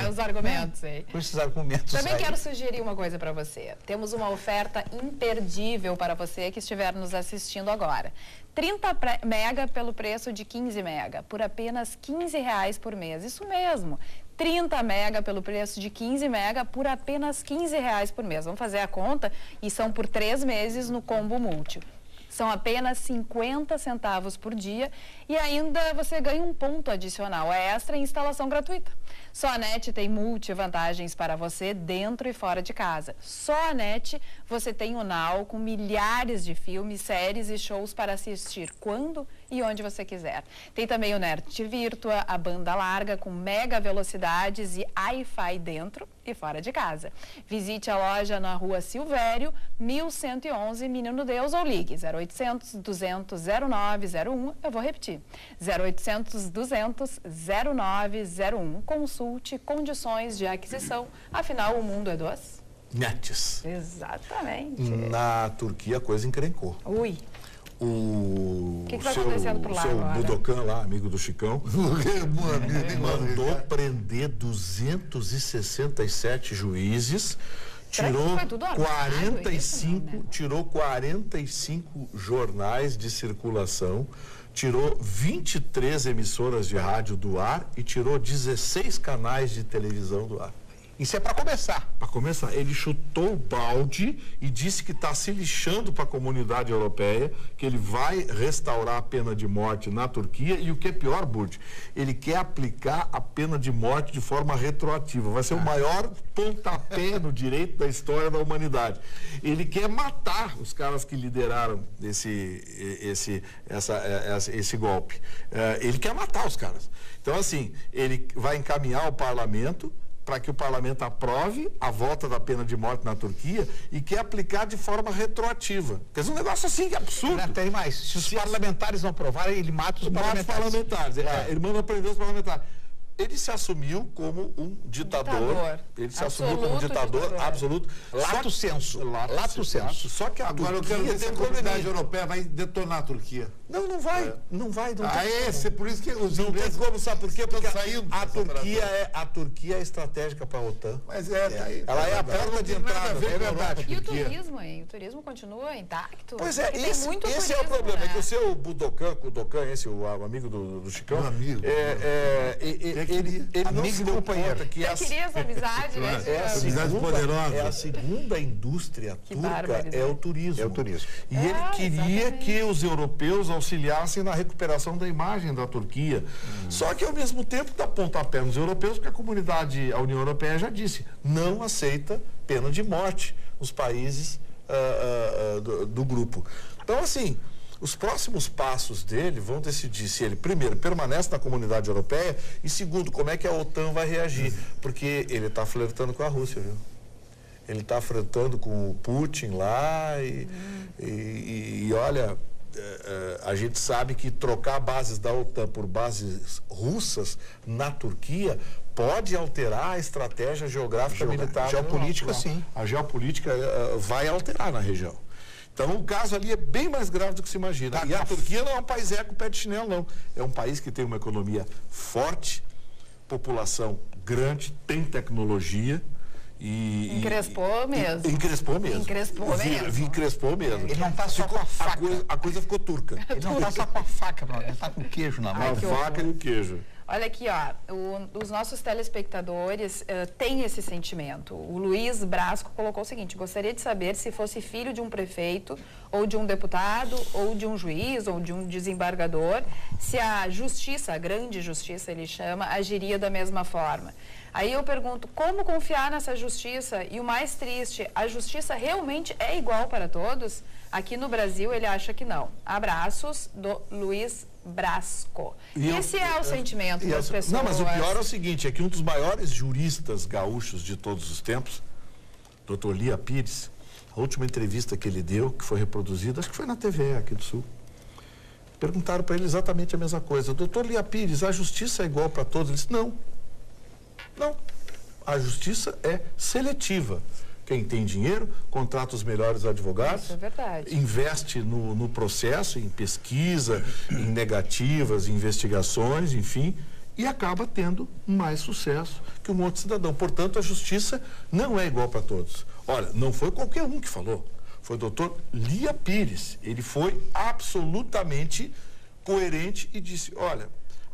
Os argumentos aí. Com esses argumentos Também quero sugerir uma coisa para você. Temos uma oferta imperdível para você que estiver nos assistindo agora. 30 mega pelo preço de 15 mega, por apenas R$15 por mês. Isso mesmo. 30 mega pelo preço de 15 mega por apenas R$15 por mês. Vamos fazer a conta e são por 3 meses no combo múltiplo. São apenas 50 centavos por dia e ainda você ganha um ponto adicional extra em instalação gratuita. Só a NET tem multivantagens para você dentro e fora de casa. Só a NET você tem o Now com milhares de filmes, séries e shows para assistir quando e onde você quiser. Tem também o NET Virtua, a banda larga com mega velocidades e Wi-Fi dentro e fora de casa. Visite a loja na Rua Silvério, 1111, Menino Deus, ou ligue 0800 200 0901. Eu vou repetir, 0800 200 0901. Consulte condições de aquisição, afinal o mundo é dos NETs. Exatamente. Na Turquia a coisa encrencou. Ui. O que está acontecendo por lá seu agora? Budokan lá, amigo do Chicão, mandou prender 267 juízes, tirou 45 jornais de circulação, tirou 23 emissoras de rádio do ar e tirou 16 canais de televisão do ar. Isso é para começar. Para começar, ele chutou o balde e disse que está se lixando para a comunidade europeia, que ele vai restaurar a pena de morte na Turquia e o que é pior, Burdi, ele quer aplicar a pena de morte de forma retroativa. Vai ser o maior pontapé no direito da história da humanidade. Ele quer matar os caras que lideraram esse golpe. Ele quer matar os caras. Então, assim, ele vai encaminhar o parlamento para que o parlamento aprove a volta da pena de morte na Turquia e quer aplicar de forma retroativa. Quer dizer, um negócio assim que é absurdo. Não tem mais. Se os parlamentares não aprovarem, ele mata os parlamentares. Ele manda prender os parlamentares. Ele se assumiu como um ditador. Ele se assumiu como um ditador absoluto. Lato sensu. Só que agora eu quero ver se a comunidade europeia vai detonar a Turquia. Não vai. Não vai. Por isso que os não tem como, sabe por quê? Porque a Turquia é estratégica para a OTAN. Mas ela é a porta de entrada. É verdade. E o turismo, hein? O turismo continua intacto. Pois é, esse é o problema. Né? É que o seu Budokan, o amigo do Chicão, ele não se deu conta que queria essa amizade, né? É a segunda indústria turca, é o turismo. E ele queria que os europeus auxiliassem na recuperação da imagem da Turquia. Só que, ao mesmo tempo, dá pontapé nos europeus, porque a União Europeia já disse, não aceita pena de morte nos países do grupo. Então, assim, os próximos passos dele vão decidir se ele, primeiro, permanece na comunidade europeia e, segundo, como é que a OTAN vai reagir. Porque ele está flertando com a Rússia, viu? Ele está flertando com o Putin lá e olha, a gente sabe que trocar bases da OTAN por bases russas na Turquia pode alterar a estratégia geográfica militar. Geopolítica, sim. A geopolítica vai alterar na região. Então, o caso ali é bem mais grave do que se imagina. E a Turquia não é um país com pé de chinelo, não. É um país que tem uma economia forte, população grande, tem tecnologia e... Encrespou mesmo. Encrespou mesmo. Ele não está só com a faca. A coisa ficou turca. Ele não está só com a faca, ele está com o queijo na mão. A faca e o queijo. Olha aqui, os nossos telespectadores têm esse sentimento. O Luiz Brasco colocou o seguinte: gostaria de saber se fosse filho de um prefeito, ou de um deputado, ou de um juiz, ou de um desembargador, se a justiça, a grande justiça ele chama, agiria da mesma forma. Aí eu pergunto, como confiar nessa justiça? E o mais triste, a justiça realmente é igual para todos? Aqui no Brasil ele acha que não. Abraços do Luiz Brasco. Esse é o sentimento das pessoas. Não, mas o pior é o seguinte, é que um dos maiores juristas gaúchos de todos os tempos, Dr. Lia Pires, a última entrevista que ele deu, que foi reproduzida, acho que foi na TV aqui do Sul, perguntaram para ele exatamente a mesma coisa. Dr. Lia Pires, a justiça é igual para todos? Ele disse, não. A justiça é seletiva. Quem tem dinheiro, contrata os melhores advogados, isso é verdade. Investe no processo, em pesquisa, em negativas, em investigações, enfim, e acaba tendo mais sucesso que um outro cidadão. Portanto, a justiça não é igual para todos. Olha, não foi qualquer um que falou, foi o doutor Lia Pires. Ele foi absolutamente coerente e disse, olha...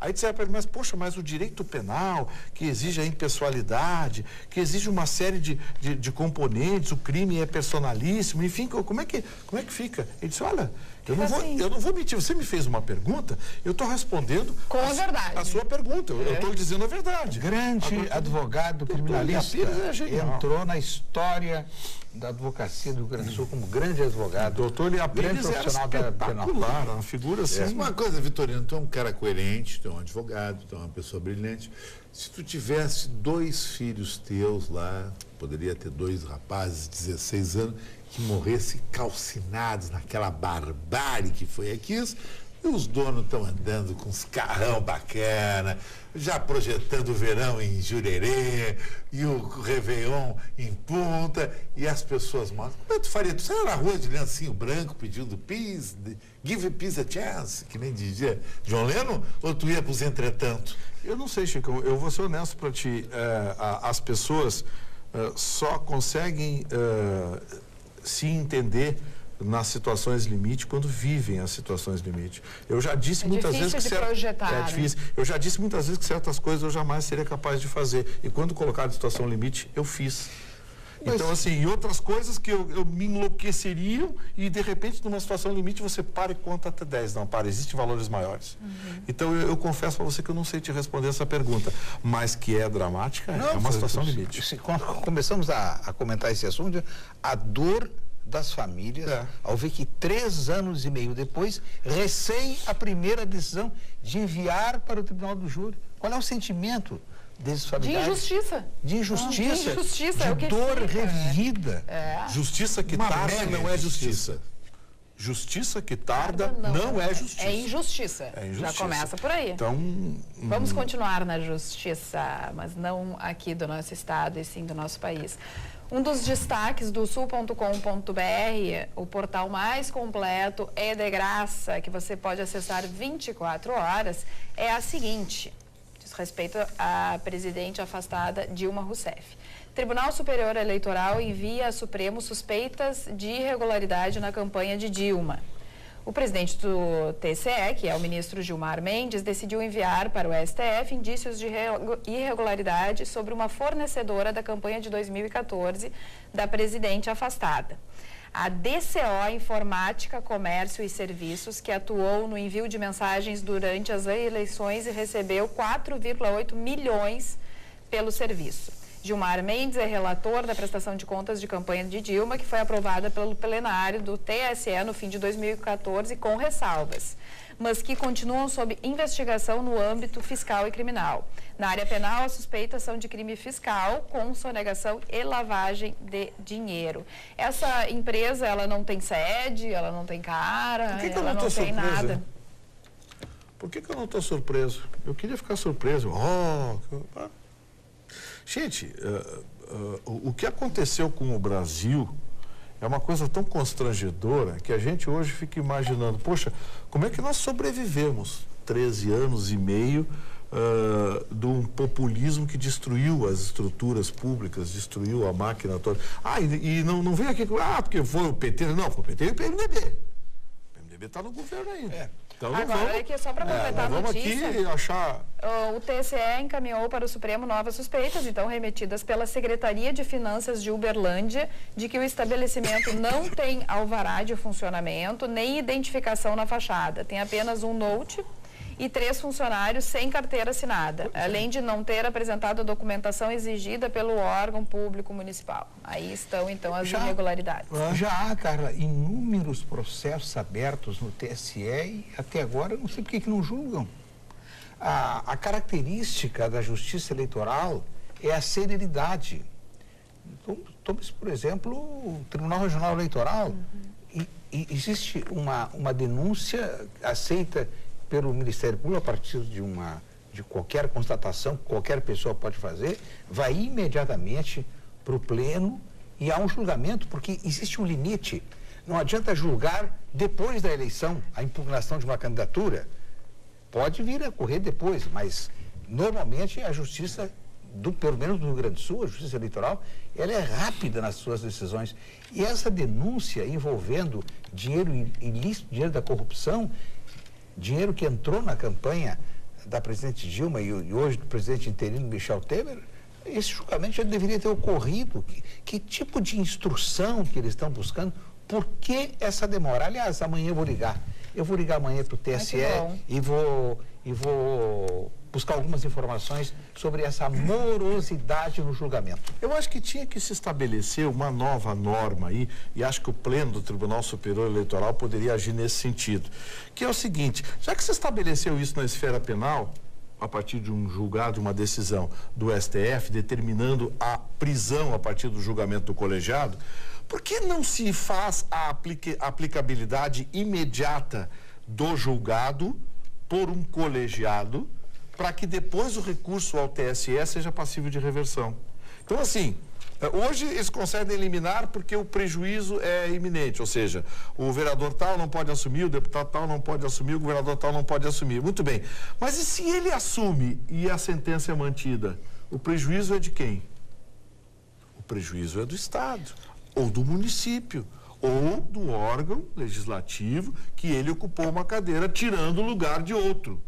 Aí disseram para ele, mas o direito penal, que exige a impessoalidade, que exige uma série de componentes, o crime é personalíssimo, enfim, como é que fica? Ele disse, olha, eu não vou mentir, você me fez uma pergunta, eu estou respondendo a sua pergunta, eu estou dizendo a verdade. Grande advogado criminalista, entrou na história da advocacia do Rio Grande do Sul como grande advogado. Doutor Lia Pires era espetacular, uma figura assim. Uma coisa, Vitorino, tu é um cara coerente, tu é um advogado, tu é uma pessoa brilhante. Se tu tivesse 2 filhos teus lá, poderia ter 2 rapazes de 16 anos, que morressem calcinados naquela barbárie que foi aqui, e os donos estão andando com uns carrão bacana, já projetando o verão em Jurerê, e o Réveillon em Punta, e as pessoas mortas. Como é que tu faria? Tu saiu na rua de lencinho branco pedindo peace, give peace a chance, que nem dizia John Lennon, ou tu ia para os entretanto? Eu não sei, Chico, eu vou ser honesto para ti. As pessoas só conseguem se entender nas situações limite quando vivem as situações limite. Eu já disse muitas vezes que projetar, é difícil. Eu já disse muitas vezes que certas coisas eu jamais seria capaz de fazer. E quando colocado em situação limite, eu fiz. Então, assim, e outras coisas que eu me enlouqueceriam e, de repente, numa situação limite, você para e conta até 10. Não, para, existem valores maiores. Então, eu confesso para você que eu não sei te responder essa pergunta, mas que é dramática, é uma situação limite. Quando começamos a comentar esse assunto, a dor das famílias, ao ver que 3 anos e meio depois, recém a primeira decisão de enviar para o Tribunal do Júri. Qual é o sentimento desses familiares? De injustiça. De injustiça, é o de que dor fica, revivida. Justiça que tarda não é justiça. Justiça que tarda não é justiça. É injustiça. Já começa por aí. Então, vamos continuar na justiça, mas não aqui do nosso estado e sim do nosso país. Um dos destaques do sul.com.br, o portal mais completo e de graça, que você pode acessar 24 horas, é a seguinte: diz respeito à presidente afastada Dilma Rousseff. Tribunal Superior Eleitoral envia a Supremo suspeitas de irregularidade na campanha de Dilma. O presidente do TCE, que é o ministro Gilmar Mendes, decidiu enviar para o STF indícios de irregularidade sobre uma fornecedora da campanha de 2014 da presidente afastada. A DCO Informática, Comércio e Serviços, que atuou no envio de mensagens durante as eleições e recebeu 4,8 milhões pelo serviço. Gilmar Mendes é relator da prestação de contas de campanha de Dilma, que foi aprovada pelo plenário do TSE no fim de 2014 com ressalvas, mas que continuam sob investigação no âmbito fiscal e criminal. Na área penal, as suspeitas são de crime fiscal, com sonegação e lavagem de dinheiro. Essa empresa, ela não tem sede, ela não tem cara, ela não tem nada. Por que eu não estou surpreso? Eu queria ficar surpreso. Gente, o que aconteceu com o Brasil é uma coisa tão constrangedora que a gente hoje fica imaginando, poxa, como é que nós sobrevivemos 13 anos e meio de um populismo que destruiu as estruturas públicas, destruiu a máquina toda. E não vem aqui, porque foi o PT, não, foi o PT e o PMDB. O PMDB está no governo ainda. Então, agora, aqui, só para completar a notícia, aqui achar... o TSE encaminhou para o Supremo novas suspeitas, então remetidas pela Secretaria de Finanças de Uberlândia, de que o estabelecimento não tem alvará de funcionamento, nem identificação na fachada. Tem apenas um note e 3 funcionários sem carteira assinada, além de não ter apresentado a documentação exigida pelo órgão público municipal. Aí estão, então, as irregularidades. Já há, Carla, inúmeros processos abertos no TSE e até agora não sei por que não julgam. A característica da justiça eleitoral é a celeridade. Então, tome-se, por exemplo, o Tribunal Regional Eleitoral. E existe uma denúncia aceita pelo Ministério Público, a partir de qualquer constatação que qualquer pessoa pode fazer, vai imediatamente para o pleno e há um julgamento, porque existe um limite. Não adianta julgar depois da eleição a impugnação de uma candidatura. Pode vir a ocorrer depois, mas normalmente a justiça, pelo menos no Rio Grande do Sul, a justiça eleitoral, ela é rápida nas suas decisões. E essa denúncia envolvendo dinheiro ilícito, dinheiro da corrupção, dinheiro que entrou na campanha da presidente Dilma e hoje do presidente interino Michel Temer, esse julgamento já deveria ter ocorrido. Que tipo de instrução que eles estão buscando? Por que essa demora? Aliás, amanhã eu vou ligar. Eu vou ligar amanhã para o TSE e vou buscar algumas informações sobre essa morosidade no julgamento. Eu acho que tinha que se estabelecer uma nova norma aí, e acho que o Pleno do Tribunal Superior Eleitoral poderia agir nesse sentido, que é o seguinte: já que se estabeleceu isso na esfera penal, a partir de um julgado, de uma decisão do STF, determinando a prisão a partir do julgamento do colegiado, por que não se faz a aplicabilidade imediata do julgado por um colegiado, para que depois o recurso ao TSE seja passível de reversão? Então, assim, hoje eles concedem liminar porque o prejuízo é iminente, ou seja, o vereador tal não pode assumir, o deputado tal não pode assumir, o governador tal não pode assumir. Muito bem, mas e se ele assume e a sentença é mantida? O prejuízo é de quem? O prejuízo é do Estado, ou do município, ou do órgão legislativo que ele ocupou uma cadeira, tirando o lugar de outro.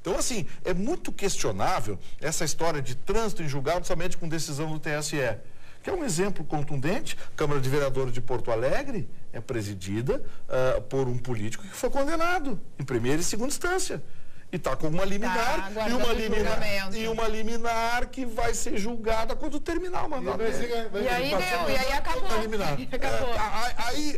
Então, assim, é muito questionável essa história de trânsito em julgado somente com decisão do TSE, que é um exemplo contundente. A Câmara de Vereadores de Porto Alegre é presidida por um político que foi condenado em primeira e segunda instância. E está com uma liminar, e uma liminar que vai ser julgada quando terminar o mandato. E aí acabou.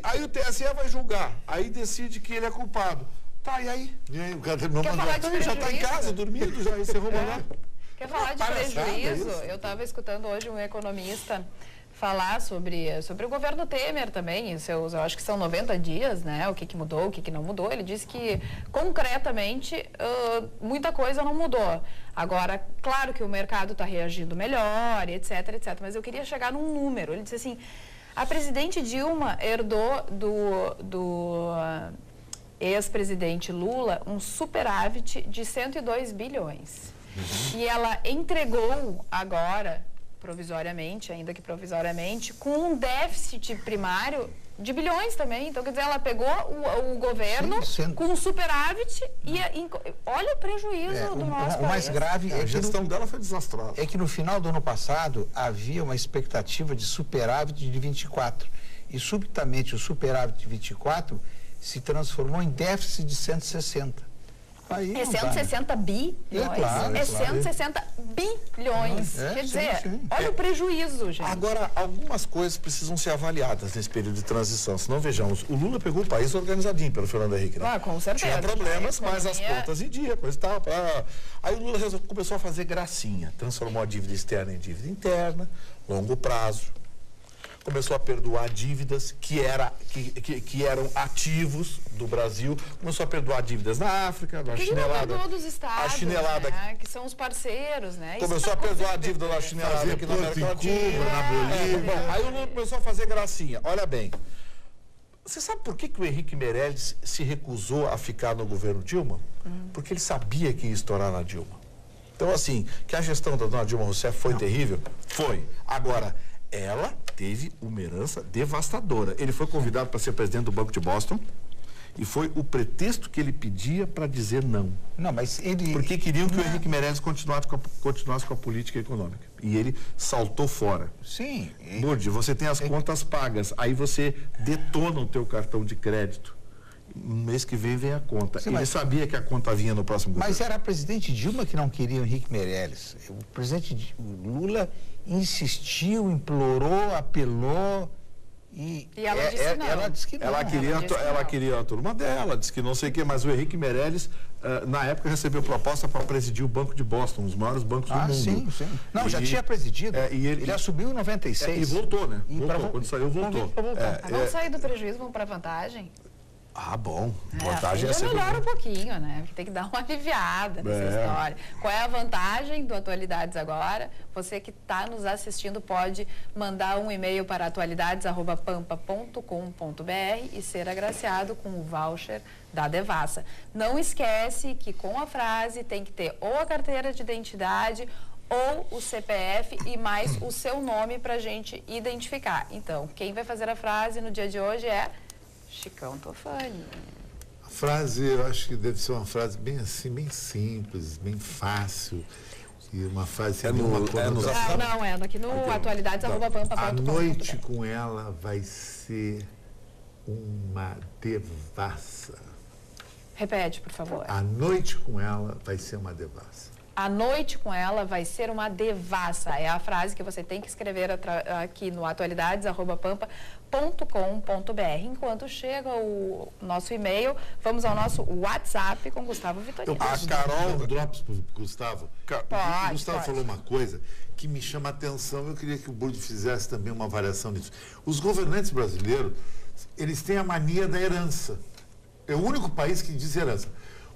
Aí o TSE vai julgar, aí decide que ele é culpado. Tá, e aí? E aí o cara terminou o mandato. Ele já está em casa, dormindo, já encerrou o mandato. Quer falar de prejuízo? Eu estava escutando hoje um economista falar sobre o governo Temer também, eu acho que são 90 dias, né? O que mudou, o que não mudou. Ele disse que, concretamente, muita coisa não mudou. Agora, claro que o mercado está reagindo melhor, etc, etc. Mas eu queria chegar num número. Ele disse assim, a presidente Dilma herdou do ex-presidente Lula um superávit de 102 bilhões. E ela entregou agora, provisoriamente, ainda que provisoriamente, com um déficit primário de bilhões também. Então, quer dizer, ela pegou o governo com um superávit e olha o prejuízo do nosso país. O mais grave é a gestão dela foi desastrosa. É que no final do ano passado havia uma expectativa de superávit de 24. E subitamente o superávit de 24 se transformou em déficit de 160. Aí é 160 bilhões? É 160 bilhões. Quer dizer, olha o prejuízo, gente. Agora, algumas coisas precisam ser avaliadas nesse período de transição. Senão, vejamos, o Lula pegou o país organizadinho pelo Fernando Henrique, né? Com certeza. Tinha problemas, mas as contas em dia, coisa e tal. Aí o Lula começou a fazer gracinha. Transformou a dívida externa em dívida interna, longo prazo. Começou a perdoar dívidas que eram ativos do Brasil, começou a perdoar dívidas na África, na chinelada. Não perdoou dos estados, a chinelada, né, que são os parceiros, né? Começou a perdoar a dívida da chinelada aqui na América Latina, na Bolívia. Aí o Lula começou a fazer gracinha. Olha bem, você sabe por que o Henrique Meirelles se recusou a ficar no governo Dilma? Porque ele sabia que ia estourar na Dilma. Então, assim, que a gestão da dona Dilma Rousseff foi terrível? Foi. Agora, ela teve uma herança devastadora. Ele foi convidado para ser presidente do Banco de Boston e foi o pretexto que ele pedia para dizer não. Não, mas ele... Porque queriam que o Henrique Meirelles continuasse com a política econômica. E ele saltou fora. Sim. Lourdes, você tem as contas pagas, aí você detona o teu cartão de crédito. No mês que vem a conta. Sim, ele sabia que a conta vinha no próximo governo. Mas era a presidente Dilma que não queria o Henrique Meirelles. O presidente Lula insistiu, implorou, apelou e ela disse não. Ela disse que não. Ela queria a turma dela, disse que não sei o quê, mas o Henrique Meirelles, na época, recebeu proposta para presidir o Banco de Boston, um dos maiores bancos do mundo. Sim. Não, já tinha presidido. Ele assumiu em 96. E voltou, né? Quando saiu, voltou. Vamos sair do prejuízo, vamos para a vantagem. Bom. Vantagem é sempre... melhora um pouquinho, né? Porque tem que dar uma aliviada nessa história. Qual é a vantagem do Atualidades Agora? Você que está nos assistindo pode mandar um e-mail para atualidades@pampa.com.br e ser agraciado com o voucher da Devassa. Não esquece que com a frase tem que ter ou a carteira de identidade ou o CPF e mais o seu nome para a gente identificar. Então, quem vai fazer a frase no dia de hoje é Chicão Tofani. A frase, eu acho que deve ser uma frase bem assim, bem simples, bem fácil. E uma frase... aqui no atualidades@pampa.com.br. A noite com ela vai ser uma devassa. Repete, por favor. A noite com ela vai ser uma devassa. A noite com ela vai ser uma devassa. É a frase que você tem que escrever aqui no atualidades@pampa.com.br. Enquanto chega o nosso e-mail, vamos ao nosso WhatsApp com Gustavo Vitorino. A Carol Drops pro Gustavo. O Gustavo falou uma coisa que me chama a atenção. Eu queria que o Burdi fizesse também uma avaliação disso. Os governantes brasileiros, eles têm a mania da herança. É o único país que diz herança.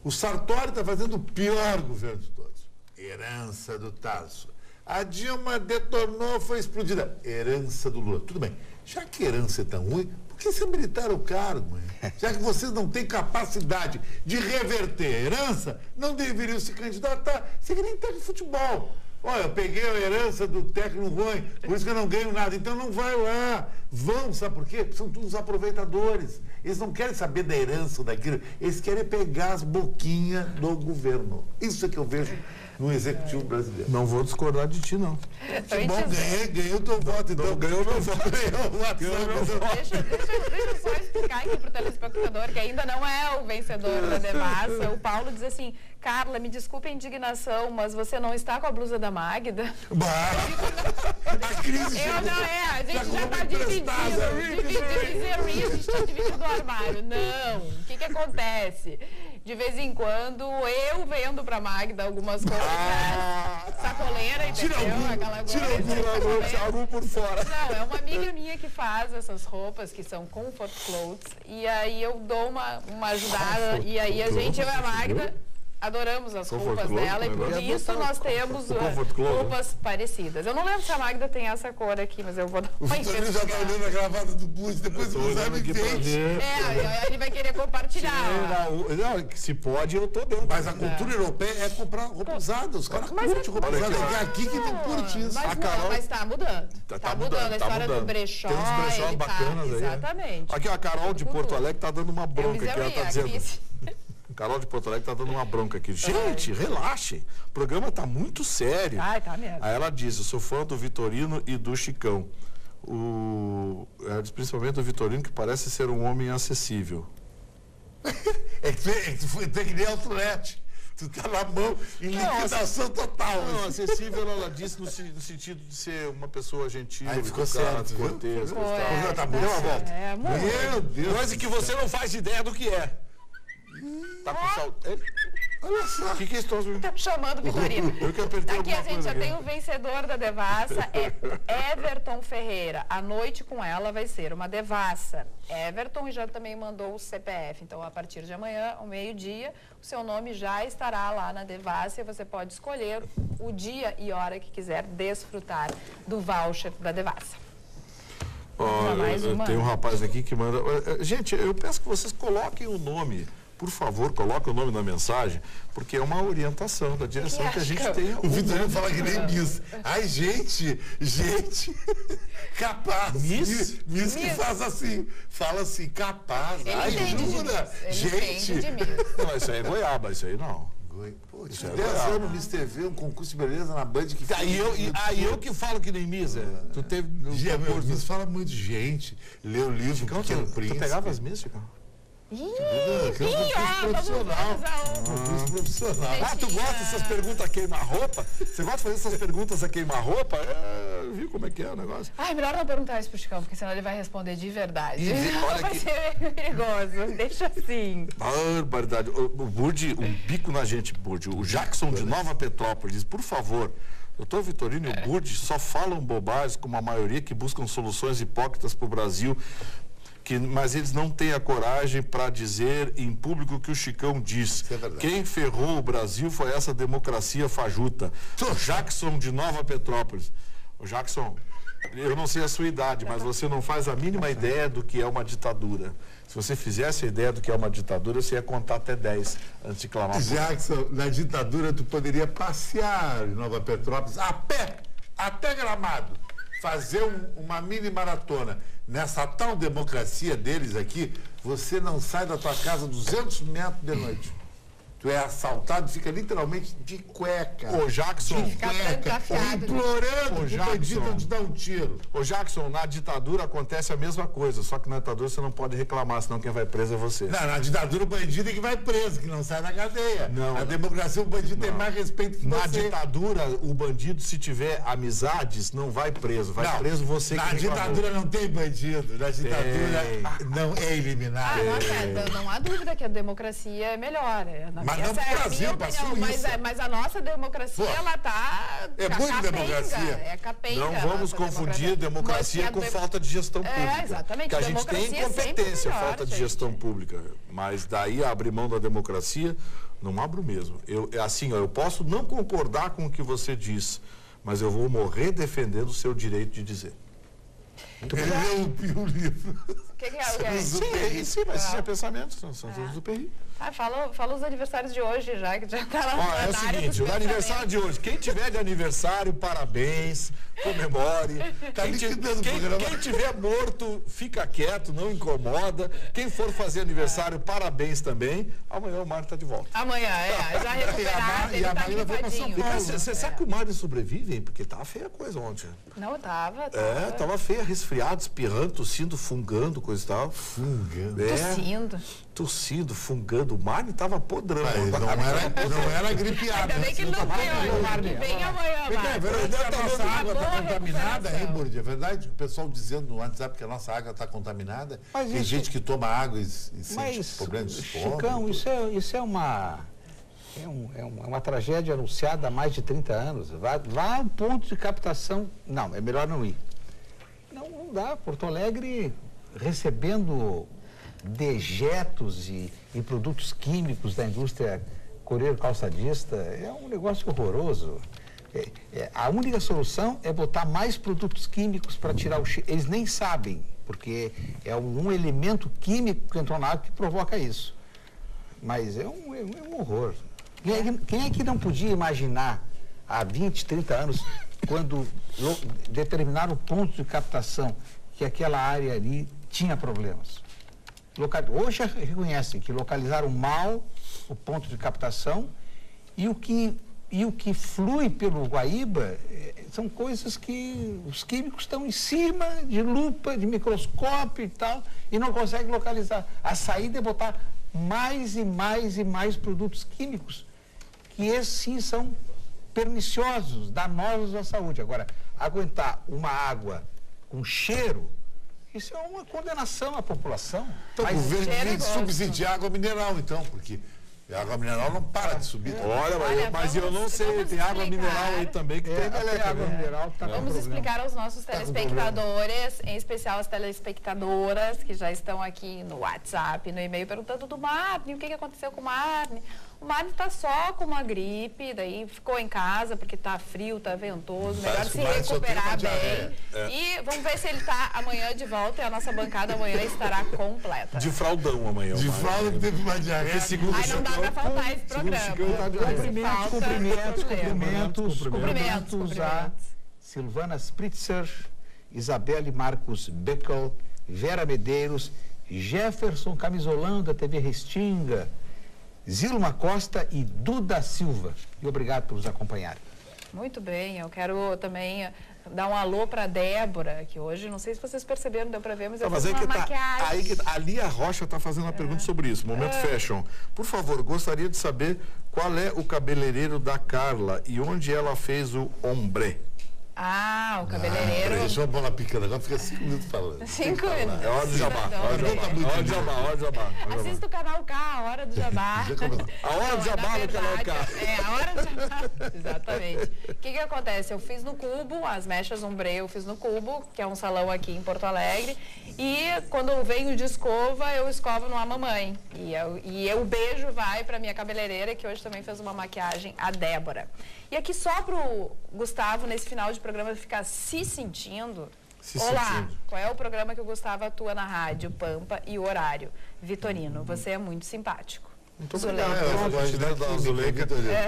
O Sartori está fazendo o pior governo de todos. Herança do Tarso. A Dilma detornou, foi explodida. Herança do Lula. Tudo bem. Já que herança é tão ruim, por que se habilitaram o cargo? Já que vocês não têm capacidade de reverter a herança, não deveriam se candidatar secretário de futebol. Olha, eu peguei a herança do técnico ruim, por isso que eu não ganho nada. Então não vai lá. Vão, sabe por quê? São todos aproveitadores. Eles não querem saber da herança daquilo, eles querem pegar as boquinhas do governo. Isso é que eu vejo no executivo brasileiro. Não vou discordar de ti, não. Que bom, ganhei o teu voto, então. Ganhou meu voto. Deixa eu só explicar aqui para o telespectador, que ainda não é o vencedor da Devassa. O Paulo diz assim, Carla, me desculpe a indignação, mas você não está com a blusa da Magda? A crise a gente já está dividindo a gente está dividindo o armário. Não, o que acontece? De vez em quando, eu vendo pra Magda algumas coisas, sacoleira, entendeu? Tira algum por fora. Não, é uma amiga minha que faz essas roupas, que são comfort clothes, e aí eu dou uma ajudada, e aí a gente, eu e a Magda, adoramos as roupas dela, e por isso nós temos roupas parecidas. Eu não lembro se a Magda tem essa cor aqui, mas eu vou dar uma investigada. O Vitorino já está olhando a gravata do Blues, depois o Zé me vende. Ele vai querer compartilhar. Não, se pode, eu tô dentro. Mas a cultura europeia é comprar roupa usada. Os caras curtem roupa usada. É aqui que não curte isso. Mas está mudando. Está mudando. A história do brechó. Tem uns brechós bacanas aí. Exatamente. Aqui, a Carol de Porto Alegre está dando uma bronca aqui. Ela está dizendo... Carol de Porto Alegre está dando uma bronca aqui. Gente, relaxem. O programa está muito sério. Ai, tá mesmo. Aí ela diz, eu sou fã do Vitorino e do Chicão. Ela diz principalmente do Vitorino, que parece ser um homem acessível. É que tem que nem Outlet. Tu tá na mão em liquidação total. Não, acessível, ela disse no sentido de ser uma pessoa gentil, aí ficou certo, cortês. Tá bom, deu uma volta. Meu Deus. Coisa que você não faz ideia do que é. Tá com saudade. Olha só. O que é isso? Tá me chamando, Vitorino. Aqui a gente já tem o vencedor da Devassa, é Everton Ferreira. A noite com ela vai ser uma Devassa. Everton já também mandou o CPF. Então, a partir de amanhã, ao meio-dia, o seu nome já estará lá na Devassa e você pode escolher o dia e hora que quiser desfrutar do voucher da Devassa. Tem um rapaz aqui que manda... Gente, eu peço que vocês coloquem o nome. Por favor, coloque o nome na mensagem, porque é uma orientação da direção que a gente tem. O Vitorino fala que nem Miss. Ai, gente, capaz. Miss que faz assim, fala assim, capaz. Ele ai, jura? Gente. Não, isso aí é goiaba, isso aí não. Pô, 10 anos no Miss TV, um concurso de beleza na Band que Aí eu que falo que nem Miss, Tu teve... Miss fala muito de gente, lê o livro Pequeno Príncipe. Tu pegava as Miss, Chicão? Profissional. Tu gosta dessas perguntas a queima-roupa? Você gosta de fazer essas perguntas a queima-roupa? Viu como é que é o negócio? Ai, melhor não perguntar isso pro Chicão, porque senão ele vai responder de verdade. Vai ser perigoso. Deixa assim. Barbaridade. O Burdi, um bico na gente, Burdi. O Jackson de Nova Petrópolis diz, por favor, doutor Vitorino e o Burdi só falam bobagens, como a maioria que buscam soluções hipócritas para o Brasil. Mas eles não têm a coragem para dizer em público o que o Chicão diz. Quem ferrou o Brasil foi essa democracia fajuta. Jackson de Nova Petrópolis. Jackson, eu não sei a sua idade, mas você não faz a mínima ideia do que é uma ditadura. Se você fizesse a ideia do que é uma ditadura, você ia contar até 10 antes de clamar. Jackson, na ditadura tu poderia passear em Nova Petrópolis a pé, até Gramado, fazer uma mini maratona. Nessa tal democracia deles aqui, você não sai da tua casa 200 metros de noite. Tu é assaltado, fica literalmente de cueca. Ô, Jackson, de cueca, implorando o bandido de dar um tiro. Ô, Jackson, na ditadura acontece a mesma coisa, só que na ditadura você não pode reclamar, senão quem vai preso é você. Não, na ditadura o bandido é que vai preso, que não sai da cadeia. Na democracia o bandido tem mais respeito que você. Na ditadura, o bandido, se tiver amizades, não vai preso. Vai preso você que reclamou. Na ditadura não tem bandido. Na ditadura não é eliminado. Não há dúvida que a democracia é melhor. Mas não pro Brasil, pra Suíça. Mas a nossa democracia, ela tá... É muito democracia. É capenga. Não vamos confundir democracia com falta de gestão pública. Exatamente. Que a gente tem incompetência, falta de gestão pública. Mas daí abrir mão da democracia, não abro mesmo. Eu posso não concordar com o que você diz, mas eu vou morrer defendendo o seu direito de dizer. Ele leu o livro. que é o que? Sim, mas esses pensamentos são todos do Perri. Fala os aniversários de hoje, já que já tá na É o seguinte, o aniversário de hoje, quem tiver de aniversário, parabéns, comemore. Quem tiver morto, fica quieto, não incomoda. Quem for fazer aniversário, parabéns também. Amanhã o Mário está de volta. Amanhã, já recuperado, E a Marina vai pra São Paulo. Você sabe que o Mário sobrevive, hein? Porque tava feia a coisa ontem. Não, tava. Tava feia, resfriado, espirrando, tossindo, fungando, coisa e tal. Fungando. Tossindo, fungando. O Mário tava podrão. Não era gripeado. Ainda bem que ele não veio hoje, que vem amanhã, É verdade que a nossa água está contaminada, hein, Burdi? É verdade que o pessoal dizendo no WhatsApp que a nossa água está contaminada. Tem gente que toma água e sente problemas de estômago. Chicão, isso é uma tragédia anunciada há mais de 30 anos. Vá a um ponto de captação. Não, é melhor não ir. Não dá. Porto Alegre recebendo dejetos e produtos químicos da indústria coreiro-calçadista é um negócio horroroso. A única solução é botar mais produtos químicos para tirar o cheiro. Eles nem sabem, porque é um elemento químico que entrou na água que provoca isso. Mas é um horror. Quem é que não podia imaginar há 20, 30 anos, quando determinaram o ponto de captação, que aquela área ali tinha problemas? Hoje reconhecem que localizaram mal o ponto de captação e o que flui pelo Guaíba são coisas que os químicos estão em cima de lupa, de microscópio e tal, e não conseguem localizar. A saída é botar mais e mais e mais produtos químicos, que esses sim são perniciosos, danosos à saúde. Agora, aguentar uma água com cheiro, isso é uma condenação à população. Então, o governo tem que subsidiar a água mineral, então, porque a água mineral não para de subir. Olha, mas eu não sei, tem água mineral aí também que tem água mineral. Vamos explicar aos nossos telespectadores, em especial as telespectadoras que já estão aqui no WhatsApp, no e-mail, perguntando do Marne, o que aconteceu com o Marne? O Mário está só com uma gripe, daí ficou em casa porque está frio, está ventoso, melhor se recuperar bem. E vamos ver se ele está amanhã de volta e a nossa bancada amanhã estará completa. De fraldão amanhã. De fralda que teve uma diarreia. Aí não dá para faltar esse programa. Cumprimentos a Silvana Spritzer, Isabelle Marcos Beckel, Vera Medeiros, Jefferson Camisolão da TV Restinga, Zilma Costa e Duda Silva. E obrigado por nos acompanharem. Muito bem, eu quero também dar um alô para Débora, que hoje, não sei se vocês perceberam, deu para ver, mas eu fiz uma maquiagem. Ali a Rocha está fazendo uma pergunta sobre isso, Momento Fashion. Por favor, gostaria de saber qual é o cabeleireiro da Carla e onde ela fez o ombre. Ah, o cabeleireiro. Deixa eu pôr na picada, agora fica 5 minutos falando. 5 minutos. É hora do jabá. Hora do jabá. Assista o canal K, a hora do jabá. A hora do jabá no canal K. A hora do jabá. Exatamente. O que acontece? Eu fiz no Cubo, as mechas ombre eu fiz no Cubo, que é um salão aqui em Porto Alegre. E quando eu venho de escova, eu escovo no Mamãe. E o beijo vai para minha cabeleireira, que hoje também fez uma maquiagem, a Débora. E aqui só pro Gustavo, nesse final de programa, ficar se sentindo. Olá, qual é o programa que o Gustavo atua na rádio Pampa e o horário? Vitorino, você é muito simpático. Muito obrigado.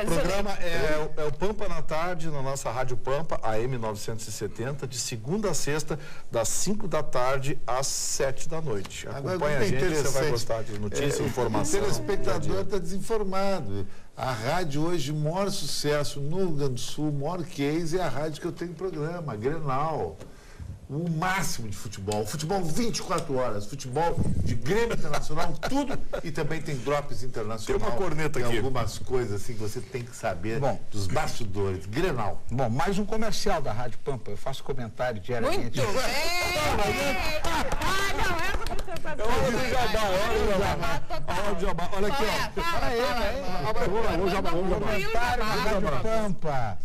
O programa é o Pampa na Tarde, na nossa Rádio Pampa, AM 970, de segunda a sexta, das 5 da tarde às 7 da noite. Acompanha a gente, você vai gostar de notícia, informação. O telespectador está desinformado. A rádio hoje, o maior sucesso no Rio Grande do Sul, o maior case é a rádio que eu tenho programa, Grenal. O máximo de futebol. Futebol 24 horas, futebol de Grêmio Internacional, tudo. E também tem drops internacional. Tem uma corneta aqui. Algumas coisas assim que você tem que saber dos bastidores. Grenal. Bom, mais um comercial da Rádio Pampa. Eu faço comentário diariamente. Muito bem! Olha aqui, ó. Pampa,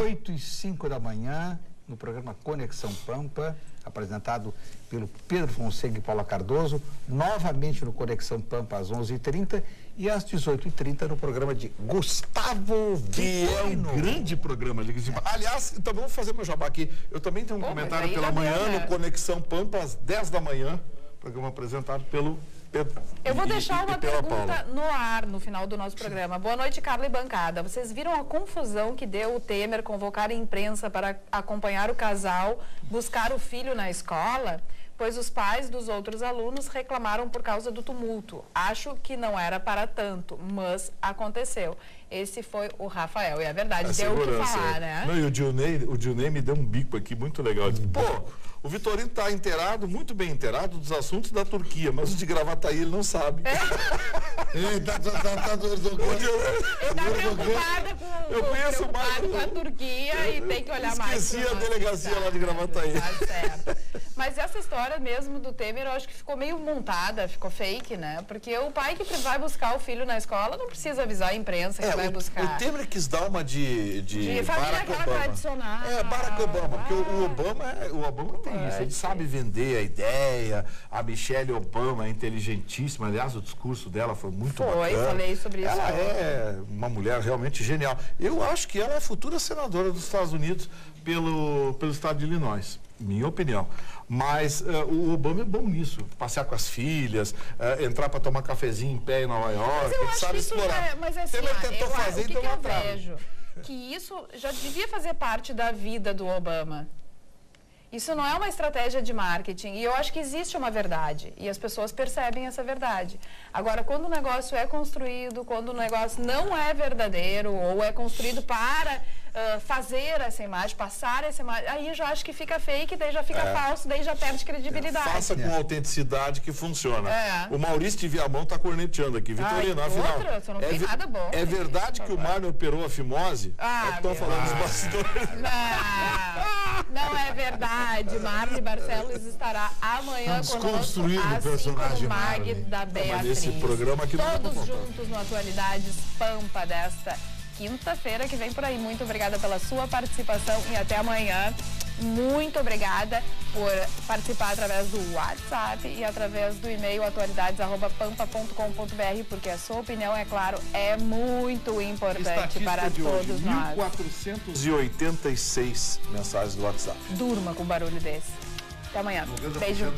8 e 5 da manhã, no programa Conexão Pampa, apresentado pelo Pedro Fonseca e Paula Cardoso, novamente no Conexão Pampa às 11h30 e às 18h30 no programa de Gustavo Vitorino. É um grande programa. Aliás, então vamos fazer meu jabá aqui. Eu também tenho um comentário pela manhã no Conexão Pampa às 10 da manhã. programa apresentado pelo Pedro. Eu vou deixar uma pergunta Paula no ar no final do nosso programa. Boa noite, Carla e bancada. Vocês viram a confusão que deu o Temer convocar a imprensa para acompanhar o casal buscar o filho na escola? Pois os pais dos outros alunos reclamaram por causa do tumulto. Acho que não era para tanto, mas aconteceu. Esse foi o Rafael. E é verdade, deu o que falar, né? Não, e o Dionei me deu um bico aqui muito legal. Pô, o Vitorino está inteirado, muito bem inteirado, dos assuntos da Turquia, mas o de Gravataí ele não sabe. Ele tá preocupado com a Turquia e tem que olhar mais. Esqueci a delegacia lá de Gravataí. Tá certo. Mas essa história mesmo do Temer, eu acho que ficou meio montada, ficou fake, né? Porque o pai que vai buscar o filho na escola não precisa avisar a imprensa que vai buscar. O Temer quis dar uma de família aquela tradicional. Barack Obama, porque o Obama tem isso, ele sabe vender a ideia, a Michelle Obama é inteligentíssima, aliás, o discurso dela foi muito bacana. Falei sobre isso. Ela é uma mulher realmente genial. Eu acho que ela é a futura senadora dos Estados Unidos pelo estado de Illinois, minha opinião. Mas o Obama é bom nisso, passear com as filhas, entrar para tomar cafezinho em pé em Nova York, ele sabe explorar. Mas assim, Temer tentou fazer, então eu vejo que isso já devia fazer parte da vida do Obama. Isso não é uma estratégia de marketing e eu acho que existe uma verdade e as pessoas percebem essa verdade. Agora, quando o negócio é construído, quando o negócio não é verdadeiro ou é construído para fazer essa imagem, passar essa imagem, aí eu já acho que fica fake, daí já fica falso, daí já perde credibilidade. Faça com autenticidade que funciona. O Maurício de Viamão está corneteando aqui. Vitorino, afinal, você não tem nada bom. É verdade que o Mário operou a fimose? Estão falando dos bastidores. Não é verdade. Marli Barcelos estará amanhã conosco, assim como o Mag da Beatriz. Esse programa aqui todos juntos no Atualidades Pampa desta quinta-feira que vem por aí. Muito obrigada pela sua participação e até amanhã. Muito obrigada por participar através do WhatsApp e através do e-mail atualidades@pampa.com.br, porque a sua opinião, é claro, é muito importante para todos nós. 1.486 mensagens do WhatsApp. Durma com um barulho desse. Até amanhã. Beijo.